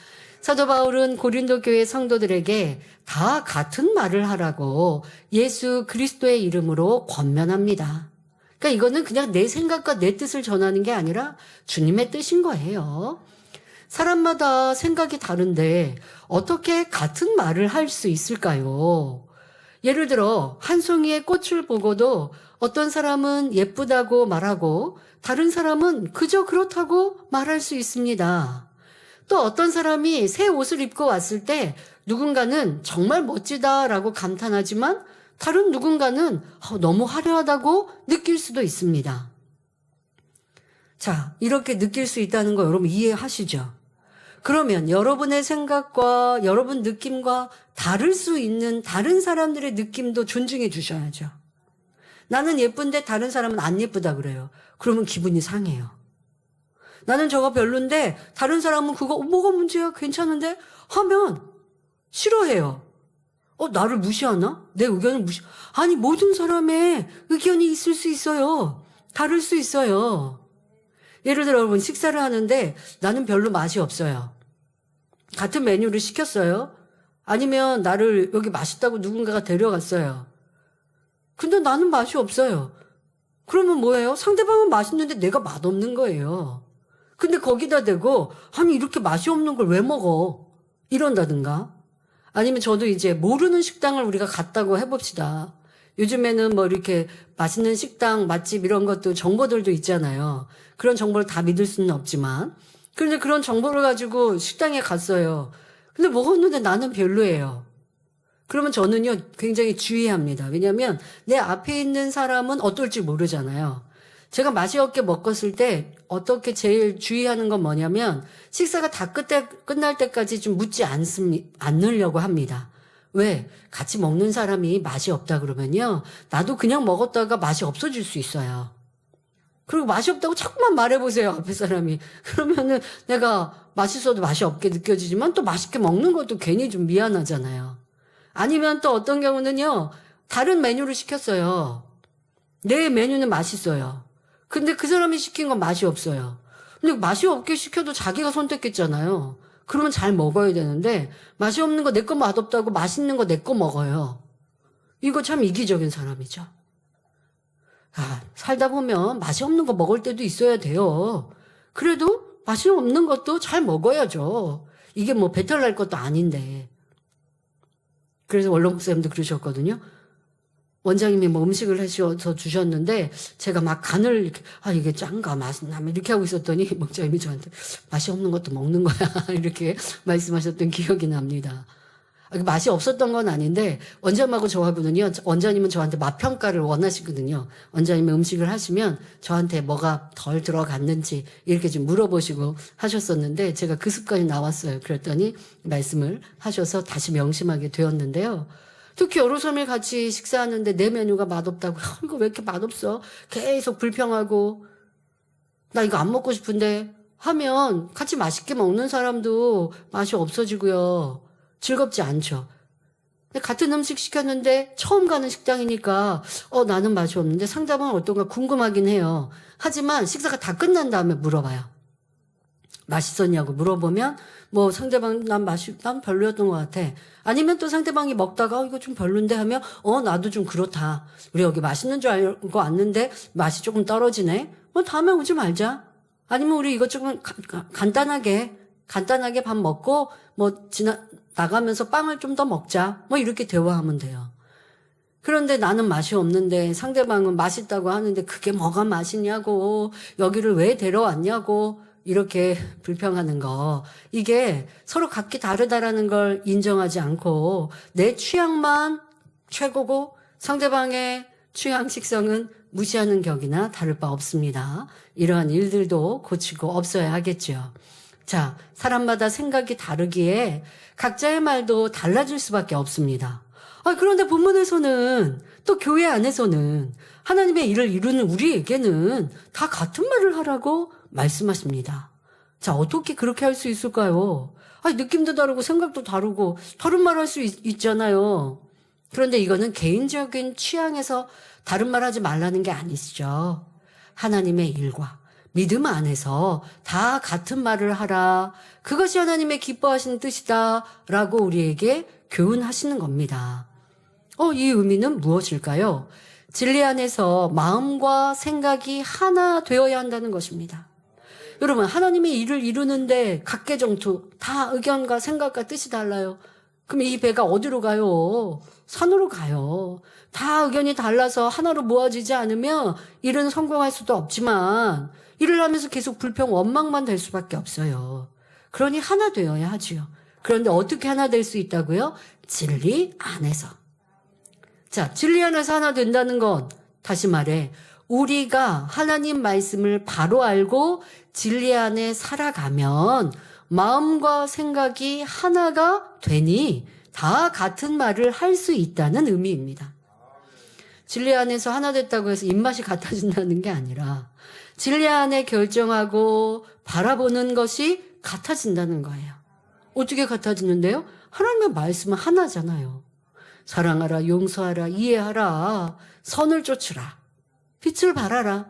Speaker 2: 사도 바울은 고린도 교회 성도들에게 다 같은 말을 하라고 예수 그리스도의 이름으로 권면합니다. 그러니까 이거는 그냥 내 생각과 내 뜻을 전하는 게 아니라 주님의 뜻인 거예요. 사람마다 생각이 다른데 어떻게 같은 말을 할 수 있을까요? 예를 들어 한 송이의 꽃을 보고도 어떤 사람은 예쁘다고 말하고 다른 사람은 그저 그렇다고 말할 수 있습니다. 또 어떤 사람이 새 옷을 입고 왔을 때 누군가는 정말 멋지다라고 감탄하지만 다른 누군가는 너무 화려하다고 느낄 수도 있습니다. 자, 이렇게 느낄 수 있다는 거 여러분 이해하시죠? 그러면 여러분의 생각과 여러분 느낌과 다를 수 있는 다른 사람들의 느낌도 존중해 주셔야죠. 나는 예쁜데 다른 사람은 안 예쁘다 그래요. 그러면 기분이 상해요. 나는 저거 별론데 다른 사람은 그거 뭐가 문제야? 괜찮은데? 하면 싫어해요. 나를 무시하나? 내 의견을 아니 모든 사람의 의견이 있을 수 있어요. 다를 수 있어요. 예를 들어 여러분 식사를 하는데 나는 별로 맛이 없어요. 같은 메뉴를 시켰어요. 아니면 나를 여기 맛있다고 누군가가 데려갔어요. 근데 나는 맛이 없어요. 그러면 뭐예요? 상대방은 맛있는데 내가 맛없는 거예요. 근데 거기다 대고 아니 이렇게 맛이 없는 걸 왜 먹어? 이런다든가. 아니면 저도 이제 모르는 식당을 우리가 갔다고 해봅시다. 요즘에는 뭐 이렇게 맛있는 식당, 맛집 이런 것도 정보들도 있잖아요. 그런 정보를 다 믿을 수는 없지만. 그런데 그런 정보를 가지고 식당에 갔어요. 근데 먹었는데 나는 별로예요. 그러면 저는요 굉장히 주의합니다. 왜냐하면 내 앞에 있는 사람은 어떨지 모르잖아요. 제가 맛이 없게 먹었을 때 어떻게 제일 주의하는 건 뭐냐면 식사가 다 끝날 때까지 좀 묻지 않으려고 합니다. 왜? 같이 먹는 사람이 맛이 없다 그러면요. 나도 그냥 먹었다가 맛이 없어질 수 있어요. 그리고 맛이 없다고 자꾸만 말해보세요. 앞에 사람이. 그러면은 내가 맛있어도 맛이 없게 느껴지지만 또 맛있게 먹는 것도 괜히 좀 미안하잖아요. 아니면 또 어떤 경우는요. 다른 메뉴를 시켰어요. 내 메뉴는 맛있어요. 근데 그 사람이 시킨 건 맛이 없어요. 근데 맛이 없게 시켜도 자기가 선택했잖아요. 그러면 잘 먹어야 되는데 맛이 없는 거 내 거 맛없다고 맛있는 거 내 거 먹어요. 이거 참 이기적인 사람이죠. 살다 보면 맛이 없는 거 먹을 때도 있어야 돼요. 그래도 맛이 없는 것도 잘 먹어야죠. 이게 뭐 배탈 날 것도 아닌데. 그래서 원로 목사님도 그러셨거든요. 원장님이 뭐 음식을 해서 주셨는데 제가 막 간을 이렇게 이게 짠가 맛있나 이렇게 하고 있었더니 목사님이 저한테 맛이 없는 것도 먹는 거야 이렇게 말씀하셨던 기억이 납니다. 맛이 없었던 건 아닌데 원장님하고 저하고는요. 원장님은 저한테 맛 평가를 원하시거든요. 원장님이 음식을 하시면 저한테 뭐가 덜 들어갔는지 이렇게 좀 물어보시고 하셨었는데 제가 그 습관이 나왔어요. 그랬더니 말씀을 하셔서 다시 명심하게 되었는데요. 특히 여러 사람이 같이 식사하는데 내 메뉴가 맛없다고 이거 왜 이렇게 맛없어? 계속 불평하고 나 이거 안 먹고 싶은데 하면 같이 맛있게 먹는 사람도 맛이 없어지고요. 즐겁지 않죠. 같은 음식 시켰는데 처음 가는 식당이니까 나는 맛이 없는데 상대방은 어떤가 궁금하긴 해요. 하지만 식사가 다 끝난 다음에 물어봐요. 맛있었냐고 물어보면 뭐 상대방 난 별로였던 것 같아. 아니면 또 상대방이 먹다가 이거 좀 별론데 하면 나도 좀 그렇다. 우리 여기 맛있는 줄 알고 왔는데 맛이 조금 떨어지네. 뭐 다음에 오지 말자. 아니면 우리 이것 조금 간단하게 밥 먹고 뭐 나가면서 빵을 좀 더 먹자. 뭐 이렇게 대화하면 돼요. 그런데 나는 맛이 없는데 상대방은 맛있다고 하는데 그게 뭐가 맛있냐고, 여기를 왜 데려왔냐고 이렇게 불평하는 거. 이게 서로 각기 다르다라는 걸 인정하지 않고 내 취향만 최고고 상대방의 취향 식성은 무시하는 격이나 다를 바 없습니다. 이러한 일들도 고치고 없어야 하겠죠. 자, 사람마다 생각이 다르기에 각자의 말도 달라질 수밖에 없습니다. 그런데 본문에서는 또 교회 안에서는 하나님의 일을 이루는 우리에게는 다 같은 말을 하라고 말씀하십니다. 자, 어떻게 그렇게 할 수 있을까요? 느낌도 다르고 생각도 다르고 다른 말 할 수 있잖아요. 그런데 이거는 개인적인 취향에서 다른 말 하지 말라는 게 아니시죠. 하나님의 일과 믿음 안에서 다 같은 말을 하라. 그것이 하나님의 기뻐하시는 뜻이다라고 우리에게 교훈하시는 겁니다. 이 의미는 무엇일까요? 진리 안에서 마음과 생각이 하나 되어야 한다는 것입니다. 여러분, 하나님의 일을 이루는데 각계정투 다 의견과 생각과 뜻이 달라요. 그럼 이 배가 어디로 가요? 산으로 가요. 다 의견이 달라서 하나로 모아지지 않으면 일은 성공할 수도 없지만 일을 하면서 계속 불평, 원망만 될 수밖에 없어요. 그러니 하나 되어야 하지요. 그런데 어떻게 하나 될 수 있다고요? 진리 안에서. 자, 진리 안에서 하나 된다는 건 다시 말해 우리가 하나님 말씀을 바로 알고 진리 안에 살아가면 마음과 생각이 하나가 되니 다 같은 말을 할 수 있다는 의미입니다. 진리 안에서 하나 됐다고 해서 입맛이 같아진다는 게 아니라 진리 안에 결정하고 바라보는 것이 같아진다는 거예요. 어떻게 같아지는데요? 하나님의 말씀은 하나잖아요. 사랑하라, 용서하라, 이해하라, 선을 쫓으라, 빛을 발하라.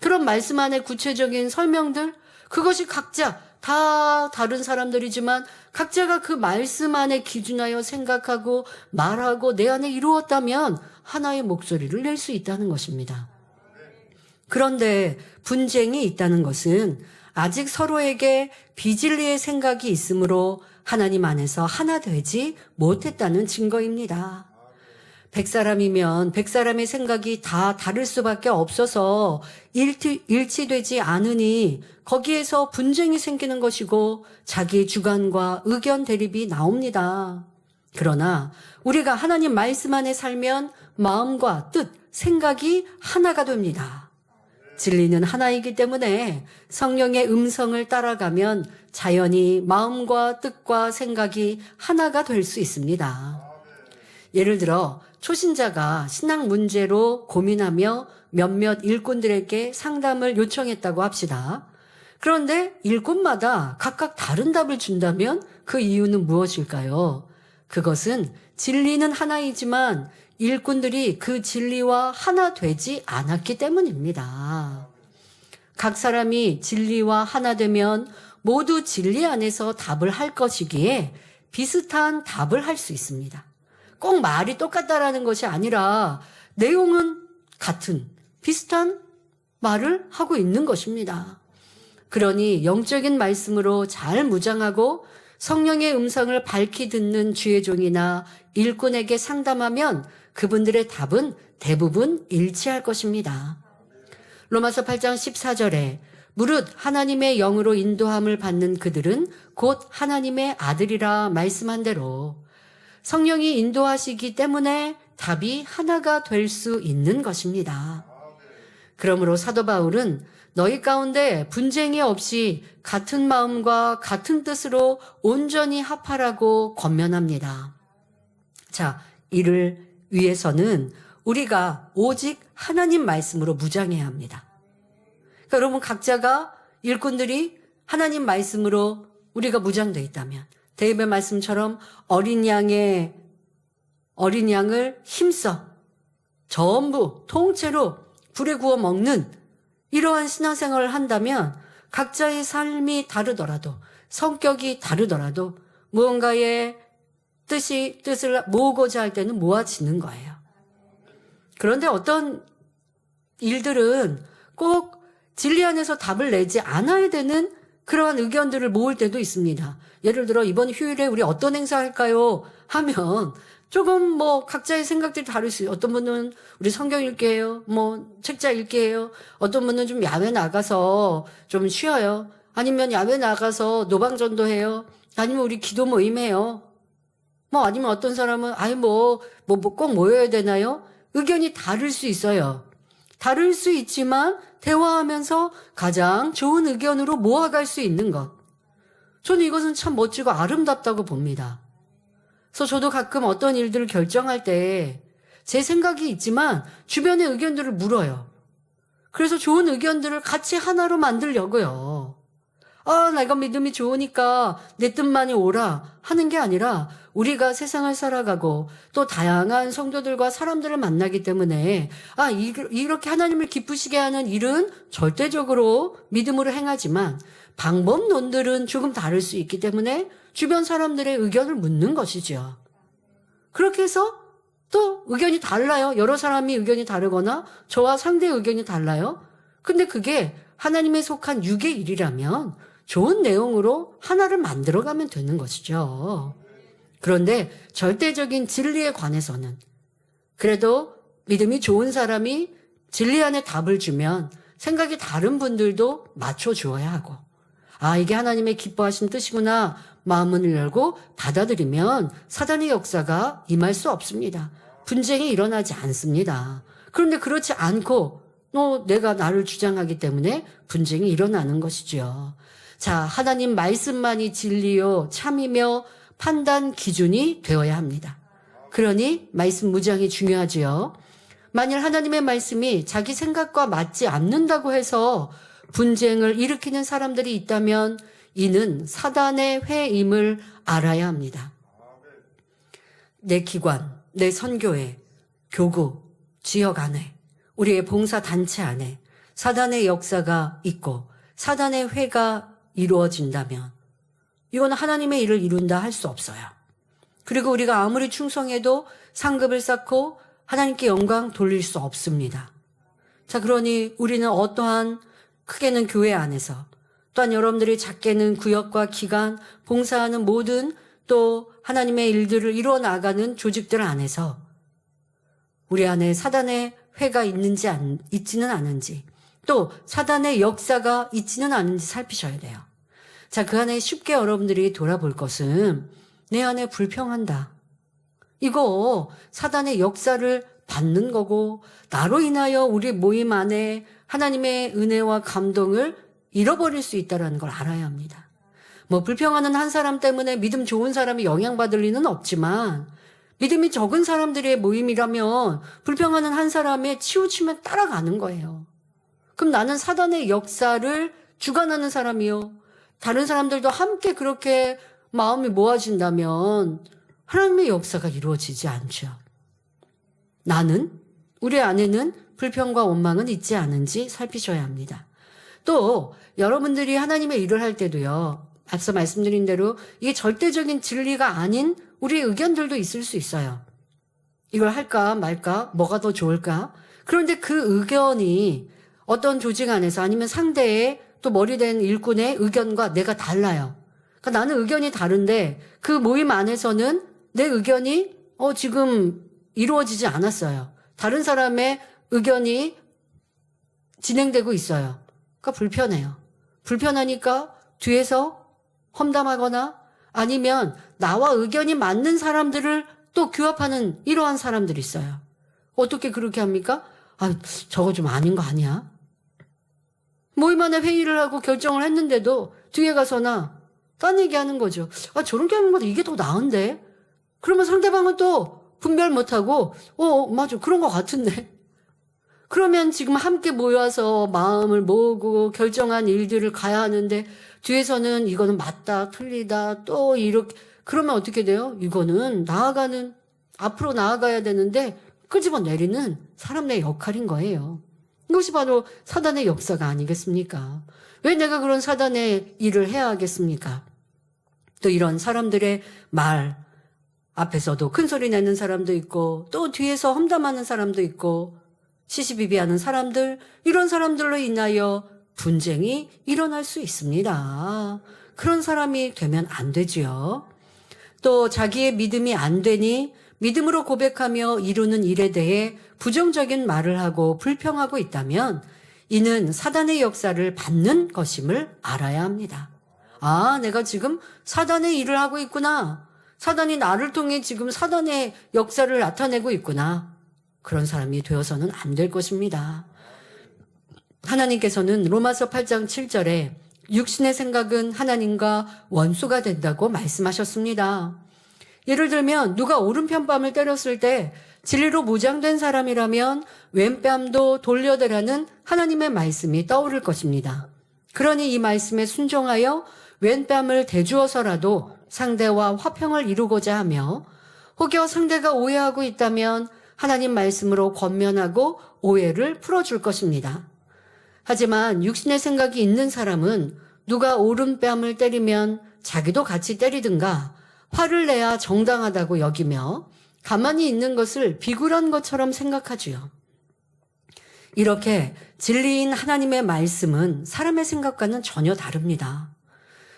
Speaker 2: 그런 말씀 안에 구체적인 설명들, 그것이 각자 다 다른 사람들이지만 각자가 그 말씀 안에 기준하여 생각하고 말하고 내 안에 이루었다면 하나의 목소리를 낼 수 있다는 것입니다. 그런데 분쟁이 있다는 것은 아직 서로에게 비진리의 생각이 있으므로 하나님 안에서 하나 되지 못했다는 증거입니다. 100사람이면 100사람의 생각이 다 다를 수밖에 없어서 일치되지 않으니 거기에서 분쟁이 생기는 것이고 자기의 주관과 의견 대립이 나옵니다. 그러나 우리가 하나님 말씀 안에 살면 마음과 뜻, 생각이 하나가 됩니다. 진리는 하나이기 때문에 성령의 음성을 따라가면 자연히 마음과 뜻과 생각이 하나가 될 수 있습니다. 예를 들어 초신자가 신앙 문제로 고민하며 몇몇 일꾼들에게 상담을 요청했다고 합시다. 그런데 일꾼마다 각각 다른 답을 준다면 그 이유는 무엇일까요? 그것은 진리는 하나이지만 일꾼들이 그 진리와 하나 되지 않았기 때문입니다. 각 사람이 진리와 하나 되면 모두 진리 안에서 답을 할 것이기에 비슷한 답을 할 수 있습니다. 꼭 말이 똑같다라는 것이 아니라 내용은 같은, 비슷한 말을 하고 있는 것입니다. 그러니 영적인 말씀으로 잘 무장하고 성령의 음성을 밝히 듣는 주의 종이나 일꾼에게 상담하면 그분들의 답은 대부분 일치할 것입니다. 로마서 8장 14절에 무릇 하나님의 영으로 인도함을 받는 그들은 곧 하나님의 아들이라 말씀한 대로 성령이 인도하시기 때문에 답이 하나가 될 수 있는 것입니다. 그러므로 사도 바울은 너희 가운데 분쟁이 없이 같은 마음과 같은 뜻으로 온전히 합하라고 권면합니다. 자, 이를 위해서는 우리가 오직 하나님 말씀으로 무장해야 합니다. 그러니까 여러분 각자가 일꾼들이 하나님 말씀으로 우리가 무장되어 있다면 데이브의 말씀처럼 어린 양을 힘써 전부 통째로 불에 구워 먹는 이러한 신앙생활을 한다면 각자의 삶이 다르더라도, 성격이 다르더라도 무언가의 뜻을 모으고자 할 때는 모아지는 거예요. 그런데 어떤 일들은 꼭 진리 안에서 답을 내지 않아야 되는 그러한 의견들을 모을 때도 있습니다. 예를 들어 이번 휴일에 우리 어떤 행사 할까요? 하면 조금 각자의 생각들이 다를 수 있어요. 어떤 분은 우리 성경 읽기 해요. 책자 읽기 해요. 어떤 분은 좀 야외 나가서 좀 쉬어요. 아니면 야외 나가서 노방전도 해요. 아니면 우리 기도 모임 해요. 아니면 어떤 사람은 꼭 모여야 되나요? 의견이 다를 수 있어요. 다를 수 있지만 대화하면서 가장 좋은 의견으로 모아갈 수 있는 것. 저는 이것은 참 멋지고 아름답다고 봅니다. 그래서 저도 가끔 어떤 일들을 결정할 때 제 생각이 있지만 주변의 의견들을 물어요. 그래서 좋은 의견들을 같이 하나로 만들려고요. 내가 믿음이 좋으니까 내 뜻만이 옳아 하는 게 아니라 우리가 세상을 살아가고 또 다양한 성도들과 사람들을 만나기 때문에 이렇게 하나님을 기쁘시게 하는 일은 절대적으로 믿음으로 행하지만 방법론들은 조금 다를 수 있기 때문에 주변 사람들의 의견을 묻는 것이죠. 그렇게 해서 또 의견이 달라요. 여러 사람이 의견이 다르거나 저와 상대의 의견이 달라요. 근데 그게 하나님에 속한 육의 일이라면 좋은 내용으로 하나를 만들어가면 되는 것이죠. 그런데 절대적인 진리에 관해서는 그래도 믿음이 좋은 사람이 진리 안에 답을 주면 생각이 다른 분들도 맞춰주어야 하고 이게 하나님의 기뻐하신 뜻이구나 마음을 열고 받아들이면 사단의 역사가 임할 수 없습니다. 분쟁이 일어나지 않습니다. 그런데 그렇지 않고 내가 나를 주장하기 때문에 분쟁이 일어나는 것이죠. 자, 하나님 말씀만이 진리요 참이며 판단 기준이 되어야 합니다. 그러니 말씀 무장이 중요하지요. 만일 하나님의 말씀이 자기 생각과 맞지 않는다고 해서 분쟁을 일으키는 사람들이 있다면 이는 사단의 회임을 알아야 합니다. 내 기관, 내 선교회, 교구, 지역 안에, 우리의 봉사단체 안에 사단의 역사가 있고 사단의 회가 이루어진다면 이건 하나님의 일을 이룬다 할 수 없어요. 그리고 우리가 아무리 충성해도 상급을 쌓고 하나님께 영광 돌릴 수 없습니다. 자, 그러니 우리는 어떠한 크게는 교회 안에서 또한 여러분들이 작게는 구역과 기관, 봉사하는 모든 또 하나님의 일들을 이루어 나가는 조직들 안에서 우리 안에 사단의 회가 있지는 않은지 또 사단의 역사가 있지는 않은지 살피셔야 돼요. 자, 그 안에 쉽게 여러분들이 돌아볼 것은 내 안에 불평한다. 이거 사단의 역사를 받는 거고 나로 인하여 우리 모임 안에 하나님의 은혜와 감동을 잃어버릴 수 있다는 걸 알아야 합니다. 불평하는 한 사람 때문에 믿음 좋은 사람이 영향받을 리는 없지만 믿음이 적은 사람들의 모임이라면 불평하는 한 사람의 치우치면 따라가는 거예요. 그럼 나는 사단의 역사를 주관하는 사람이요. 다른 사람들도 함께 그렇게 마음이 모아진다면 하나님의 역사가 이루어지지 않죠. 우리 안에는 불평과 원망은 있지 않은지 살피셔야 합니다. 또 여러분들이 하나님의 일을 할 때도요. 앞서 말씀드린 대로 이게 절대적인 진리가 아닌 우리의 의견들도 있을 수 있어요. 이걸 할까 말까? 뭐가 더 좋을까? 그런데 그 의견이 어떤 조직 안에서 아니면 상대의 또 머리된 일꾼의 의견과 내가 달라요. 그러니까 나는 의견이 다른데 그 모임 안에서는 내 의견이 지금 이루어지지 않았어요. 다른 사람의 의견이 진행되고 있어요. 그러니까 불편해요. 불편하니까 뒤에서 험담하거나 아니면 나와 의견이 맞는 사람들을 또 규합하는 이러한 사람들이 있어요. 어떻게 그렇게 합니까? 저거 좀 아닌 거 아니야? 모임 안에 회의를 하고 결정을 했는데도 뒤에 가서나 딴 얘기하는 거죠. 저렇게 하는 것보다 이게 더 나은데? 그러면 상대방은 또 분별 못하고 맞아 그런 것 같은데. 그러면 지금 함께 모여서 마음을 모으고 결정한 일들을 가야 하는데 뒤에서는 이거는 맞다 틀리다 또 이렇게 그러면 어떻게 돼요? 이거는 앞으로 나아가야 되는데 끄집어내리는 사람의 역할인 거예요. 이것이 바로 사단의 역사가 아니겠습니까? 왜 내가 그런 사단의 일을 해야 하겠습니까? 또 이런 사람들의 말 앞에서도 큰 소리 내는 사람도 있고 또 뒤에서 험담하는 사람도 있고 시시비비하는 사람들, 이런 사람들로 인하여 분쟁이 일어날 수 있습니다. 그런 사람이 되면 안 되지요. 또 자기의 믿음이 안 되니 믿음으로 고백하며 이루는 일에 대해 부정적인 말을 하고 불평하고 있다면 이는 사단의 역사를 받는 것임을 알아야 합니다. 아, 내가 지금 사단의 일을 하고 있구나. 사단이 나를 통해 지금 사단의 역사를 나타내고 있구나. 그런 사람이 되어서는 안 될 것입니다. 하나님께서는 로마서 8장 7절에 육신의 생각은 하나님과 원수가 된다고 말씀하셨습니다. 예를 들면 누가 오른편 뺨을 때렸을 때 진리로 무장된 사람이라면 왼뺨도 돌려대라는 하나님의 말씀이 떠오를 것입니다. 그러니 이 말씀에 순종하여 왼뺨을 대주어서라도 상대와 화평을 이루고자 하며 혹여 상대가 오해하고 있다면 하나님 말씀으로 권면하고 오해를 풀어줄 것입니다. 하지만 육신의 생각이 있는 사람은 누가 오른뺨을 때리면 자기도 같이 때리든가 화를 내야 정당하다고 여기며 가만히 있는 것을 비굴한 것처럼 생각하지요. 이렇게 진리인 하나님의 말씀은 사람의 생각과는 전혀 다릅니다.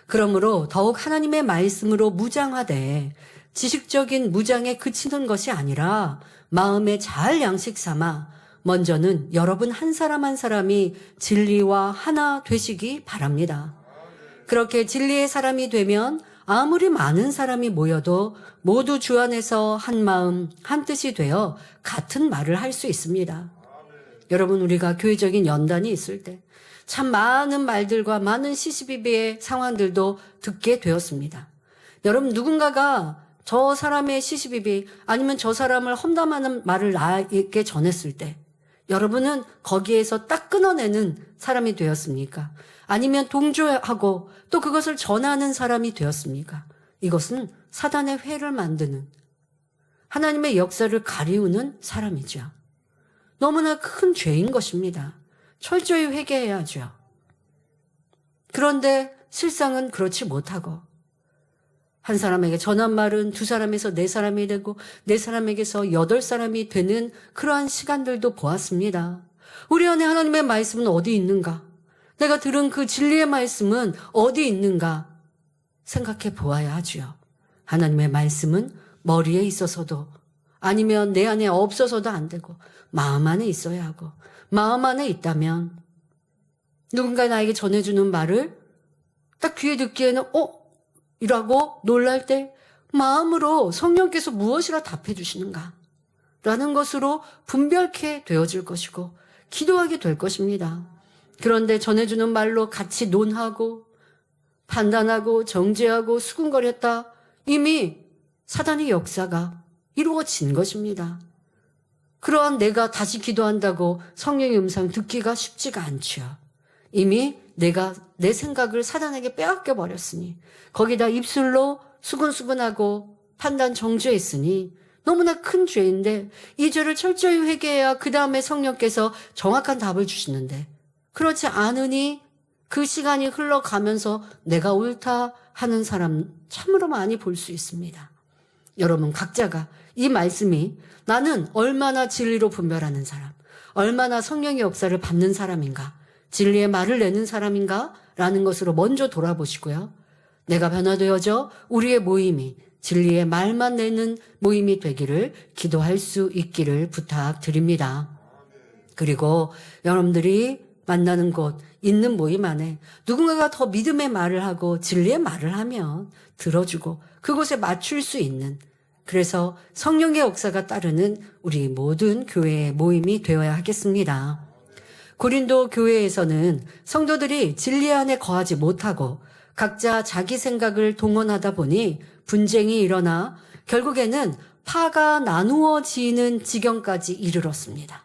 Speaker 2: 그러므로 더욱 하나님의 말씀으로 무장하되 지식적인 무장에 그치는 것이 아니라 마음에 잘 양식 삼아 먼저는 여러분 한 사람 한 사람이 진리와 하나 되시기 바랍니다. 그렇게 진리의 사람이 되면 아무리 많은 사람이 모여도 모두 주 안에서 한 마음 한 뜻이 되어 같은 말을 할 수 있습니다. 여러분, 우리가 교회적인 연단이 있을 때 참 많은 말들과 많은 시시비비의 상황들도 듣게 되었습니다. 여러분, 누군가가 저 사람의 시시비비 아니면 저 사람을 험담하는 말을 나에게 전했을 때 여러분은 거기에서 딱 끊어내는 사람이 되었습니까? 아니면 동조하고 또 그것을 전하는 사람이 되었습니까? 이것은 사단의 회를 만드는 하나님의 역사를 가리우는 사람이죠. 너무나 큰 죄인 것입니다. 철저히 회개해야죠. 그런데 실상은 그렇지 못하고 한 사람에게 전한 말은 두 사람에서 네 사람이 되고 네 사람에게서 8사람이 되는 그러한 시간들도 보았습니다. 우리 안에 하나님의 말씀은 어디 있는가? 내가 들은 그 진리의 말씀은 어디 있는가? 생각해 보아야 하지요. 하나님의 말씀은 머리에 있어서도 아니면 내 안에 없어서도 안 되고 마음 안에 있어야 하고 마음 안에 있다면 누군가 나에게 전해주는 말을 딱 귀에 듣기에는 이라고 놀랄 때 마음으로 성령께서 무엇이라 답해 주시는가 라는 것으로 분별케 되어질 것이고 기도하게 될 것입니다. 그런데 전해주는 말로 같이 논하고 판단하고 정죄하고 수군거렸다. 이미 사단의 역사가 이루어진 것입니다. 그러한 내가 다시 기도한다고 성령의 음성 듣기가 쉽지가 않지요. 이미 내가 내 생각을 사단에게 빼앗겨 버렸으니 거기다 입술로 수근수근하고 판단 정죄했으니 너무나 큰 죄인데 이 죄를 철저히 회개해야 그 다음에 성령께서 정확한 답을 주시는데 그렇지 않으니 그 시간이 흘러가면서 내가 옳다 하는 사람 참으로 많이 볼 수 있습니다. 여러분 각자가 이 말씀이 나는 얼마나 진리로 분별하는 사람, 얼마나 성령의 역사를 받는 사람인가, 진리의 말을 내는 사람인가 라는 것으로 먼저 돌아보시고요. 내가 변화되어져 우리의 모임이 진리의 말만 내는 모임이 되기를 기도할 수 있기를 부탁드립니다. 그리고 여러분들이 만나는 곳, 있는 모임 안에 누군가가 더 믿음의 말을 하고 진리의 말을 하면 들어주고 그곳에 맞출 수 있는 그래서 성령의 역사가 따르는 우리 모든 교회의 모임이 되어야 하겠습니다. 고린도 교회에서는 성도들이 진리 안에 거하지 못하고 각자 자기 생각을 동원하다 보니 분쟁이 일어나 결국에는 파가 나누어지는 지경까지 이르렀습니다.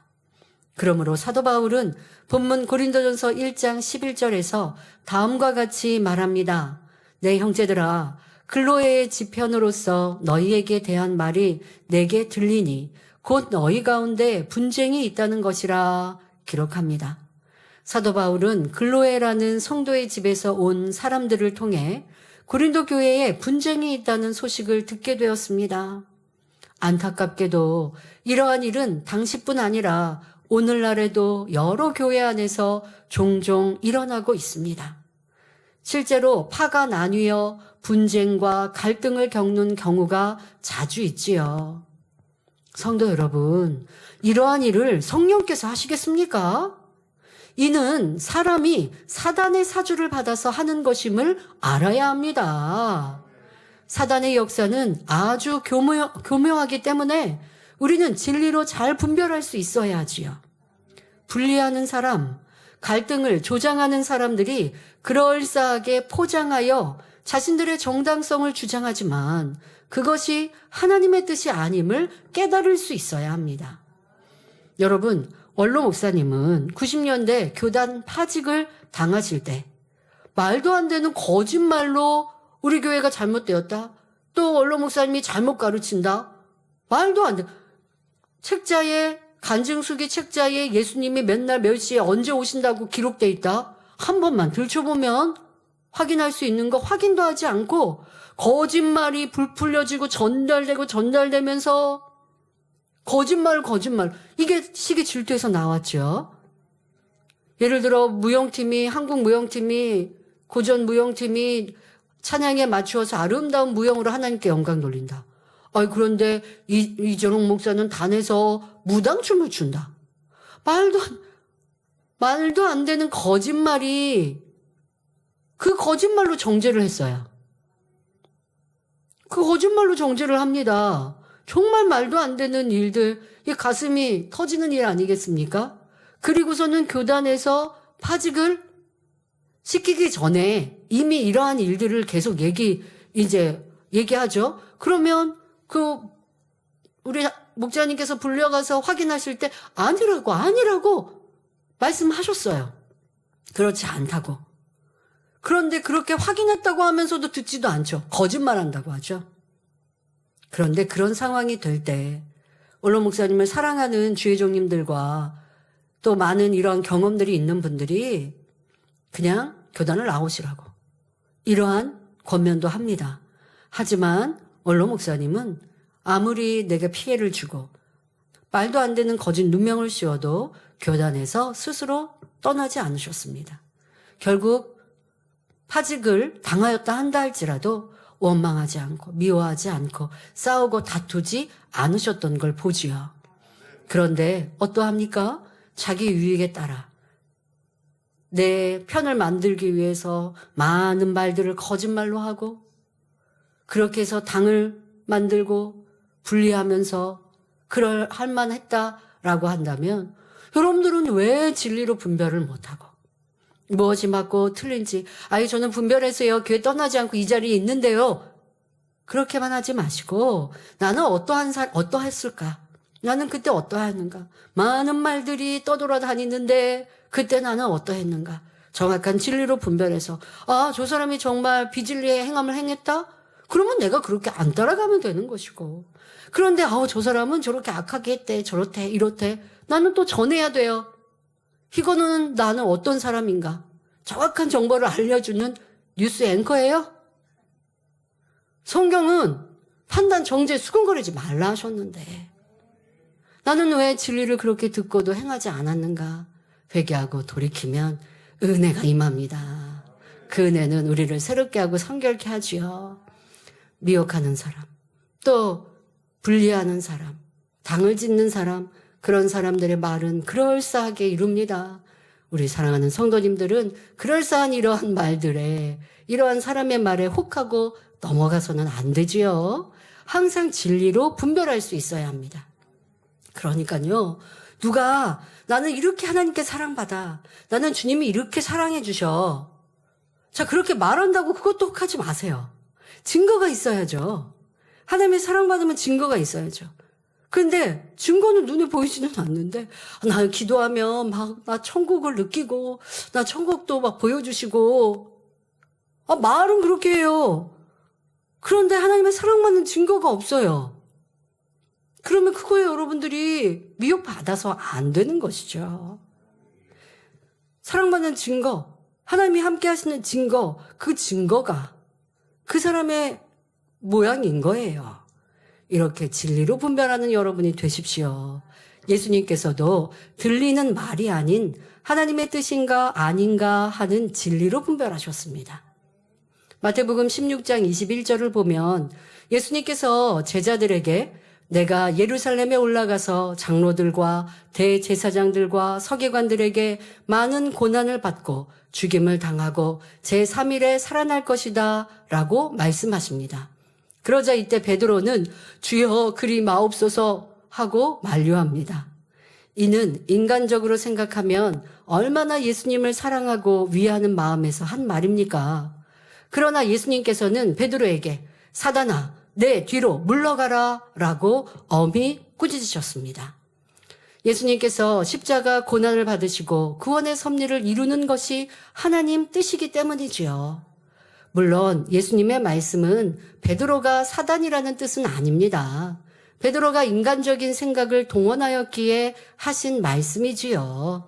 Speaker 2: 그러므로 사도 바울은 본문 고린도전서 1장 11절에서 다음과 같이 말합니다. 내 형제들아, 클로에의 지편으로서 너희에게 대한 말이 내게 들리니 곧 너희 가운데 분쟁이 있다는 것이라. 기록합니다. 사도 바울은 글로에라는 성도의 집에서 온 사람들을 통해 고린도 교회에 분쟁이 있다는 소식을 듣게 되었습니다. 안타깝게도 이러한 일은 당시뿐 아니라 오늘날에도 여러 교회 안에서 종종 일어나고 있습니다. 실제로 파가 나뉘어 분쟁과 갈등을 겪는 경우가 자주 있지요. 성도 여러분, 이러한 일을 성령께서 하시겠습니까? 이는 사람이 사단의 사주를 받아서 하는 것임을 알아야 합니다. 사단의 역사는 아주 교묘하기 때문에 우리는 진리로 잘 분별할 수 있어야 하지요. 분리하는 사람, 갈등을 조장하는 사람들이 그럴싸하게 포장하여 자신들의 정당성을 주장하지만 그것이 하나님의 뜻이 아님을 깨달을 수 있어야 합니다. 여러분, 원로 목사님은 90년대 교단 파직을 당하실 때 말도 안 되는 거짓말로 우리 교회가 잘못되었다. 또 원로 목사님이 잘못 가르친다. 말도 안 돼. 책자에 간증수기 책자에 예수님이 맨날 몇 시에 언제 오신다고 기록돼 있다. 한 번만 들춰보면 확인할 수 있는 거 확인도 하지 않고 거짓말이 부풀려지고 전달되면서 거짓말 이게 시기 질투에서 나왔죠. 예를 들어 한국 무용팀이 고전 무용팀이 찬양에 맞추어서 아름다운 무용으로 하나님께 영광 돌린다. 그런데 이전홍 목사는 단에서 무당춤을 춘다. 말도 안 되는 거짓말이 그 거짓말로 정죄를 했어요. 그 거짓말로 정죄를 합니다. 정말 말도 안 되는 일들, 이 가슴이 터지는 일 아니겠습니까? 그리고서는 교단에서 파직을 시키기 전에 이미 이러한 일들을 계속 얘기하죠. 그러면 우리 목자님께서 불려가서 확인하실 때 아니라고 말씀하셨어요. 그렇지 않다고. 그런데 그렇게 확인했다고 하면서도 듣지도 않죠. 거짓말한다고 하죠. 그런데 그런 상황이 될 때 원로 목사님을 사랑하는 주의 종님들과 또 많은 이런 경험들이 있는 분들이 그냥 교단을 나오시라고 이러한 권면도 합니다. 하지만 원로 목사님은 아무리 내게 피해를 주고 말도 안 되는 거짓 누명을 씌워도 교단에서 스스로 떠나지 않으셨습니다. 결국 파직을 당하였다 한다 할지라도 원망하지 않고 미워하지 않고 싸우고 다투지 않으셨던 걸 보지요. 그런데 어떠합니까? 자기 유익에 따라 내 편을 만들기 위해서 많은 말들을 거짓말로 하고 그렇게 해서 당을 만들고 분리하면서 할 만했다라고 한다면 여러분들은 왜 진리로 분별을 못하고 무엇이 맞고 틀린지 저는 분별해서요 교회 떠나지 않고 이 자리에 있는데요 그렇게만 하지 마시고 나는 어떠했을까? 나는 그때 어떠했는가? 많은 말들이 떠돌아다니는데 그때 나는 어떠했는가? 정확한 진리로 분별해서 저 사람이 정말 비진리의 행함을 행했다? 그러면 내가 그렇게 안 따라가면 되는 것이고 그런데 저 사람은 저렇게 악하게 했대 저렇대 이렇대 나는 또 전해야 돼요. 이거는 나는 어떤 사람인가? 정확한 정보를 알려주는 뉴스 앵커예요? 성경은 판단 정죄 수근거리지 말라 하셨는데 나는 왜 진리를 그렇게 듣고도 행하지 않았는가? 회개하고 돌이키면 은혜가 임합니다. 그 은혜는 우리를 새롭게 하고 성결케 하지요. 미혹하는 사람, 또 분리하는 사람, 당을 짓는 사람, 그런 사람들의 말은 그럴싸하게 이룹니다. 우리 사랑하는 성도님들은 그럴싸한 이러한 말들에 이러한 사람의 말에 혹하고 넘어가서는 안 되지요. 항상 진리로 분별할 수 있어야 합니다. 그러니까요. 누가 나는 이렇게 하나님께 사랑받아. 나는 주님이 이렇게 사랑해 주셔. 자, 그렇게 말한다고 그것도 혹하지 마세요. 증거가 있어야죠. 하나님의 사랑받으면 증거가 있어야죠. 근데 증거는 눈에 보이지는 않는데 나 기도하면 나 천국을 느끼고 나 천국도 막 보여주시고 말은 그렇게 해요. 그런데 하나님의 사랑받는 증거가 없어요. 그러면 그거에 여러분들이 미혹받아서 안 되는 것이죠. 사랑받는 증거, 하나님이 함께 하시는 증거, 그 증거가 그 사람의 모양인 거예요. 이렇게 진리로 분별하는 여러분이 되십시오. 예수님께서도 들리는 말이 아닌 하나님의 뜻인가 아닌가 하는 진리로 분별하셨습니다. 마태복음 16장 21절을 보면 예수님께서 제자들에게 내가 예루살렘에 올라가서 장로들과 대제사장들과 서기관들에게 많은 고난을 받고 죽임을 당하고 제3일에 살아날 것이다 라고 말씀하십니다. 그러자 이때 베드로는 주여 그리 마옵소서 하고 만류합니다. 이는 인간적으로 생각하면 얼마나 예수님을 사랑하고 위하는 마음에서 한 말입니까? 그러나 예수님께서는 베드로에게 사단아 내 뒤로 물러가라 라고 엄히 꾸짖으셨습니다. 예수님께서 십자가 고난을 받으시고 구원의 섭리를 이루는 것이 하나님 뜻이기 때문이지요. 물론 예수님의 말씀은 베드로가 사단이라는 뜻은 아닙니다. 베드로가 인간적인 생각을 동원하였기에 하신 말씀이지요.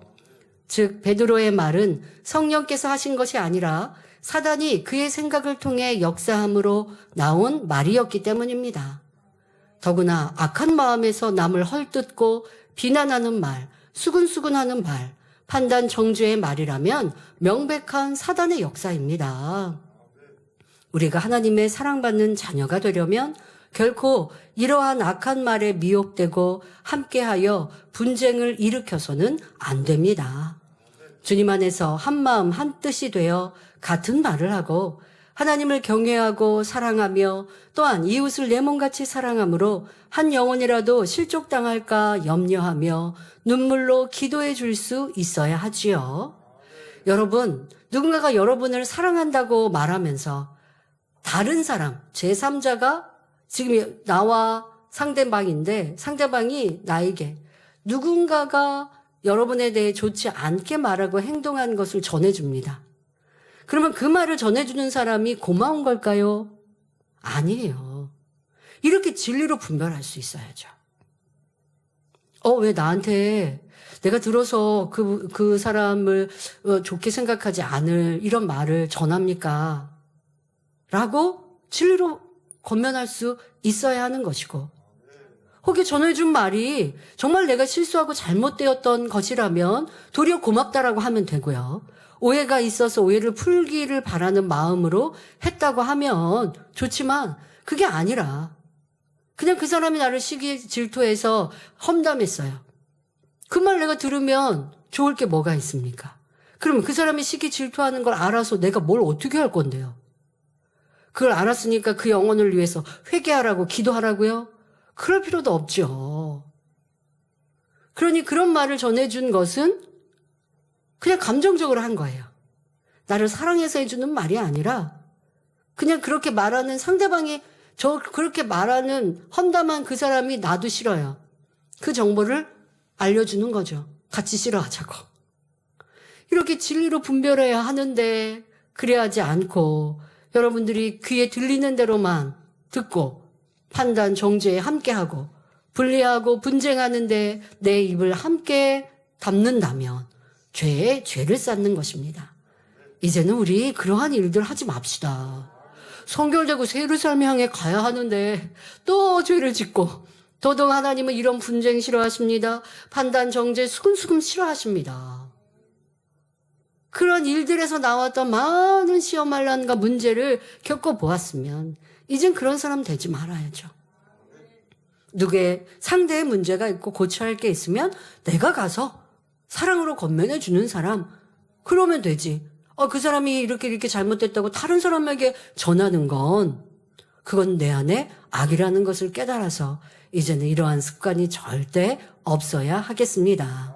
Speaker 2: 즉 베드로의 말은 성령께서 하신 것이 아니라 사단이 그의 생각을 통해 역사함으로 나온 말이었기 때문입니다. 더구나 악한 마음에서 남을 헐뜯고 비난하는 말, 수근수근하는 말, 판단 정죄의 말이라면 명백한 사단의 역사입니다. 우리가 하나님의 사랑받는 자녀가 되려면 결코 이러한 악한 말에 미혹되고 함께하여 분쟁을 일으켜서는 안 됩니다. 주님 안에서 한마음 한뜻이 되어 같은 말을 하고 하나님을 경외하고 사랑하며 또한 이웃을 내 몸같이 사랑함으로 한 영혼이라도 실족당할까 염려하며 눈물로 기도해 줄 수 있어야 하지요. 여러분, 누군가가 여러분을 사랑한다고 말하면서 다른 사람, 제3자가 지금 나와 상대방인데 상대방이 나에게 누군가가 여러분에 대해 좋지 않게 말하고 행동한 것을 전해줍니다. 그러면 그 말을 전해주는 사람이 고마운 걸까요? 아니에요. 이렇게 진리로 분별할 수 있어야죠. 왜 나한테 내가 들어서 그 사람을 좋게 생각하지 않을 이런 말을 전합니까? 라고 진리로 권면할 수 있어야 하는 것이고, 혹여 전해준 말이 정말 내가 실수하고 잘못되었던 것이라면 도리어 고맙다라고 하면 되고요. 오해가 있어서 오해를 풀기를 바라는 마음으로 했다고 하면 좋지만 그게 아니라 그냥 그 사람이 나를 시기 질투해서 험담했어요. 그 말 내가 들으면 좋을 게 뭐가 있습니까? 그러면 그 사람이 시기 질투하는 걸 알아서 내가 뭘 어떻게 할 건데요? 그걸 알았으니까 그 영혼을 위해서 회개하라고 기도하라고요? 그럴 필요도 없죠. 그러니 그런 말을 전해준 것은 그냥 감정적으로 한 거예요. 나를 사랑해서 해주는 말이 아니라 그냥 그렇게 말하는 상대방이 그렇게 말하는 험담한 그 사람이 나도 싫어요. 그 정보를 알려주는 거죠. 같이 싫어하자고. 이렇게 진리로 분별해야 하는데 그래야지 않고 여러분들이 귀에 들리는 대로만 듣고 판단, 정죄에 함께하고 분리하고 분쟁하는데 내 입을 함께 담는다면 죄에 죄를 쌓는 것입니다. 이제는 우리 그러한 일들 하지 맙시다. 성결되고 새로 삶 향해 가야 하는데 또 죄를 짓고 더더욱 하나님은 이런 분쟁 싫어하십니다. 판단, 정죄, 수근수근 싫어하십니다. 그런 일들에서 나왔던 많은 시험환란과 문제를 겪어보았으면 이젠 그런 사람 되지 말아야죠. 누구의 상대의 문제가 있고 고쳐야 할 게 있으면 내가 가서 사랑으로 건면해 주는 사람, 그러면 되지. 그 사람이 이렇게 잘못됐다고 다른 사람에게 전하는 건 그건 내 안에 악이라는 것을 깨달아서 이제는 이러한 습관이 절대 없어야 하겠습니다.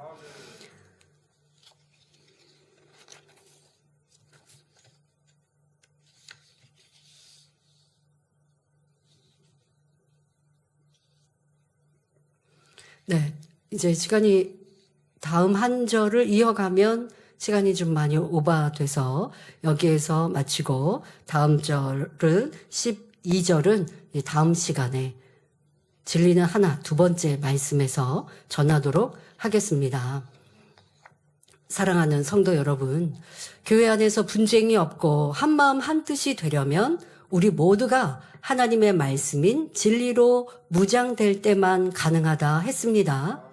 Speaker 2: 네, 이제 시간이 다음 한 절을 이어가면 시간이 좀 많이 오버돼서 여기에서 마치고 다음 절은 12절은 다음 시간에 진리는 하나 두 번째 말씀에서 전하도록 하겠습니다. 사랑하는 성도 여러분, 교회 안에서 분쟁이 없고 한마음 한뜻이 되려면 우리 모두가 하나님의 말씀인 진리로 무장될 때만 가능하다 했습니다.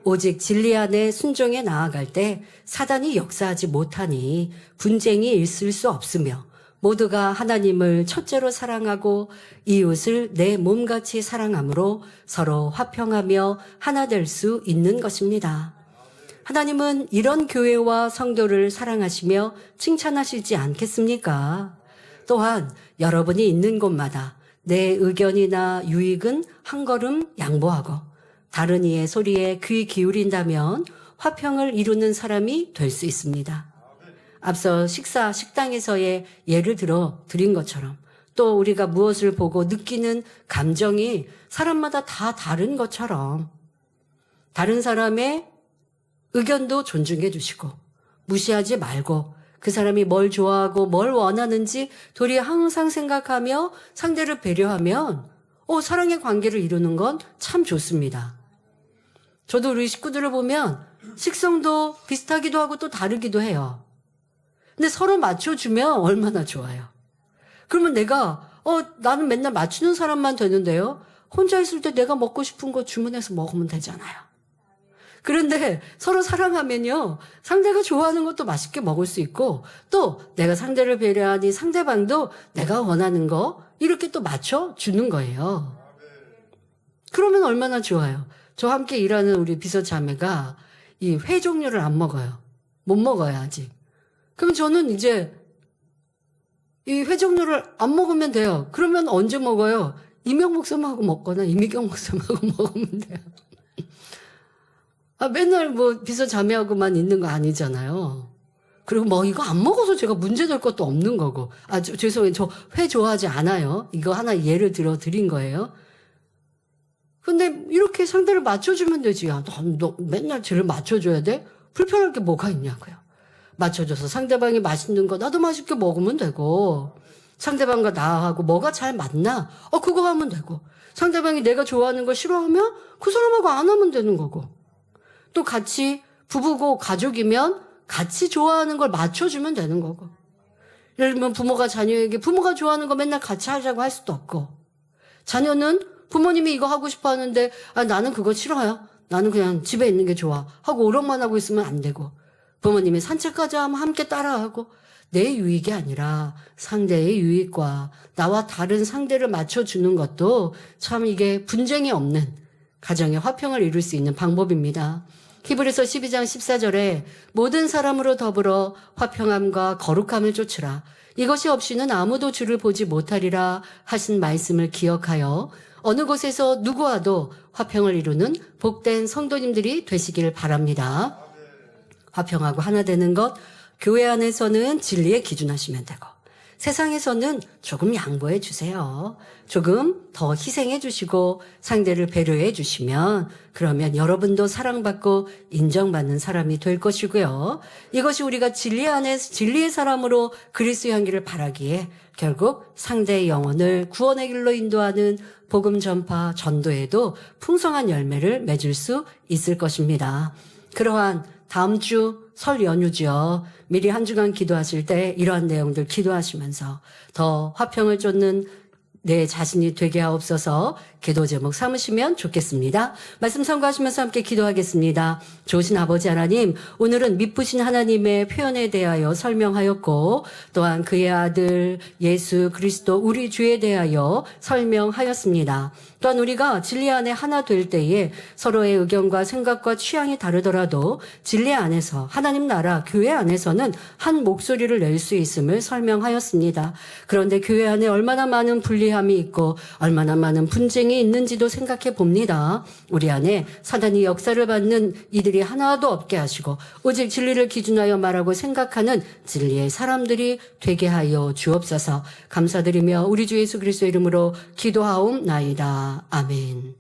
Speaker 2: 오직 진리 안에 순종해 나아갈 때 사단이 역사하지 못하니 분쟁이 있을 수 없으며 모두가 하나님을 첫째로 사랑하고 이웃을 내 몸같이 사랑함으로 서로 화평하며 하나 될 수 있는 것입니다. 하나님은 이런 교회와 성도를 사랑하시며 칭찬하시지 않겠습니까? 또한 여러분이 있는 곳마다 내 의견이나 유익은 한 걸음 양보하고 다른 이의 소리에 귀 기울인다면 화평을 이루는 사람이 될 수 있습니다. 앞서 식당에서의 예를 들어 드린 것처럼 또 우리가 무엇을 보고 느끼는 감정이 사람마다 다 다른 것처럼 다른 사람의 의견도 존중해 주시고 무시하지 말고 그 사람이 뭘 좋아하고 뭘 원하는지 도리어 항상 생각하며 상대를 배려하면 사랑의 관계를 이루는 건 참 좋습니다. 저도 우리 식구들을 보면 식성도 비슷하기도 하고 또 다르기도 해요. 근데 서로 맞춰주면 얼마나 좋아요. 그러면 나는 맨날 맞추는 사람만 되는데요. 혼자 있을 때 내가 먹고 싶은 거 주문해서 먹으면 되잖아요. 그런데 서로 사랑하면요. 상대가 좋아하는 것도 맛있게 먹을 수 있고 또 내가 상대를 배려하니 상대방도 내가 원하는 거 이렇게 또 맞춰주는 거예요. 그러면 얼마나 좋아요. 저와 함께 일하는 우리 비서 자매가 이 회 종류를 안 먹어요. 못 먹어요, 아직. 그럼 저는 이제 이 회 종류를 안 먹으면 돼요. 그러면 언제 먹어요? 이명 목사님하고 먹거나 이미경 목사님하고 먹으면 돼요. 맨날 비서 자매하고만 있는 거 아니잖아요. 그리고 이거 안 먹어서 제가 문제될 것도 없는 거고. 죄송해요. 저 회 좋아하지 않아요. 이거 하나 예를 들어 드린 거예요. 근데 이렇게 상대를 맞춰주면 되지. 너 맨날 쟤를 맞춰줘야 돼? 불편할 게 뭐가 있냐고요. 맞춰줘서 상대방이 맛있는 거 나도 맛있게 먹으면 되고 상대방과 나하고 뭐가 잘 맞나? 그거 하면 되고 상대방이 내가 좋아하는 거 싫어하면 그 사람하고 안 하면 되는 거고 또 같이 부부고 가족이면 같이 좋아하는 걸 맞춰주면 되는 거고 예를 들면 부모가 자녀에게 부모가 좋아하는 거 맨날 같이 하자고 할 수도 없고 자녀는 부모님이 이거 하고 싶어 하는데 나는 그거 싫어요. 나는 그냥 집에 있는 게 좋아 하고 오락만 하고 있으면 안 되고 부모님이 산책까지 하면 함께 따라하고 내 유익이 아니라 상대의 유익과 나와 다른 상대를 맞춰주는 것도 참 이게 분쟁이 없는 가정의 화평을 이룰 수 있는 방법입니다. 히브리서 12장 14절에 모든 사람으로 더불어 화평함과 거룩함을 쫓으라. 이것이 없이는 아무도 주를 보지 못하리라 하신 말씀을 기억하여 어느 곳에서 누구와도 화평을 이루는 복된 성도님들이 되시길 바랍니다. 화평하고 하나 되는 것, 교회 안에서는 진리에 기준하시면 되고 세상에서는 조금 양보해 주세요. 조금 더 희생해 주시고 상대를 배려해 주시면 그러면 여러분도 사랑받고 인정받는 사람이 될 것이고요. 이것이 우리가 진리 안에서 진리의 사람으로 그리스도의 향기를 바라기에 결국 상대의 영혼을 구원의 길로 인도하는 복음 전파 전도에도 풍성한 열매를 맺을 수 있을 것입니다. 그러한 다음 주 설 연휴죠. 미리 한 주간 기도하실 때 이러한 내용들 기도하시면서 더 화평을 쫓는 내 자신이 되게 하옵소서 기도 제목 삼으시면 좋겠습니다. 말씀 선고하시면서 함께 기도하겠습니다. 좋으신 아버지 하나님, 오늘은 미쁘신 하나님의 표현에 대하여 설명하였고 또한 그의 아들 예수 그리스도 우리 주에 대하여 설명하였습니다. 또한 우리가 진리 안에 하나 될 때에 서로의 의견과 생각과 취향이 다르더라도 진리 안에서 하나님 나라 교회 안에서는 한 목소리를 낼 수 있음을 설명하였습니다. 그런데 교회 안에 얼마나 많은 불리함이 있고 얼마나 많은 분쟁이 있는지도 생각해 봅니다. 우리 안에 사단이 역사를 받는 이들이 하나도 없게 하시고 오직 진리를 기준하여 말하고 생각하는 진리의 사람들이 되게 하여 주옵소서. 감사드리며 우리 주 예수 그리스도의 이름으로 기도하옵나이다. 아멘.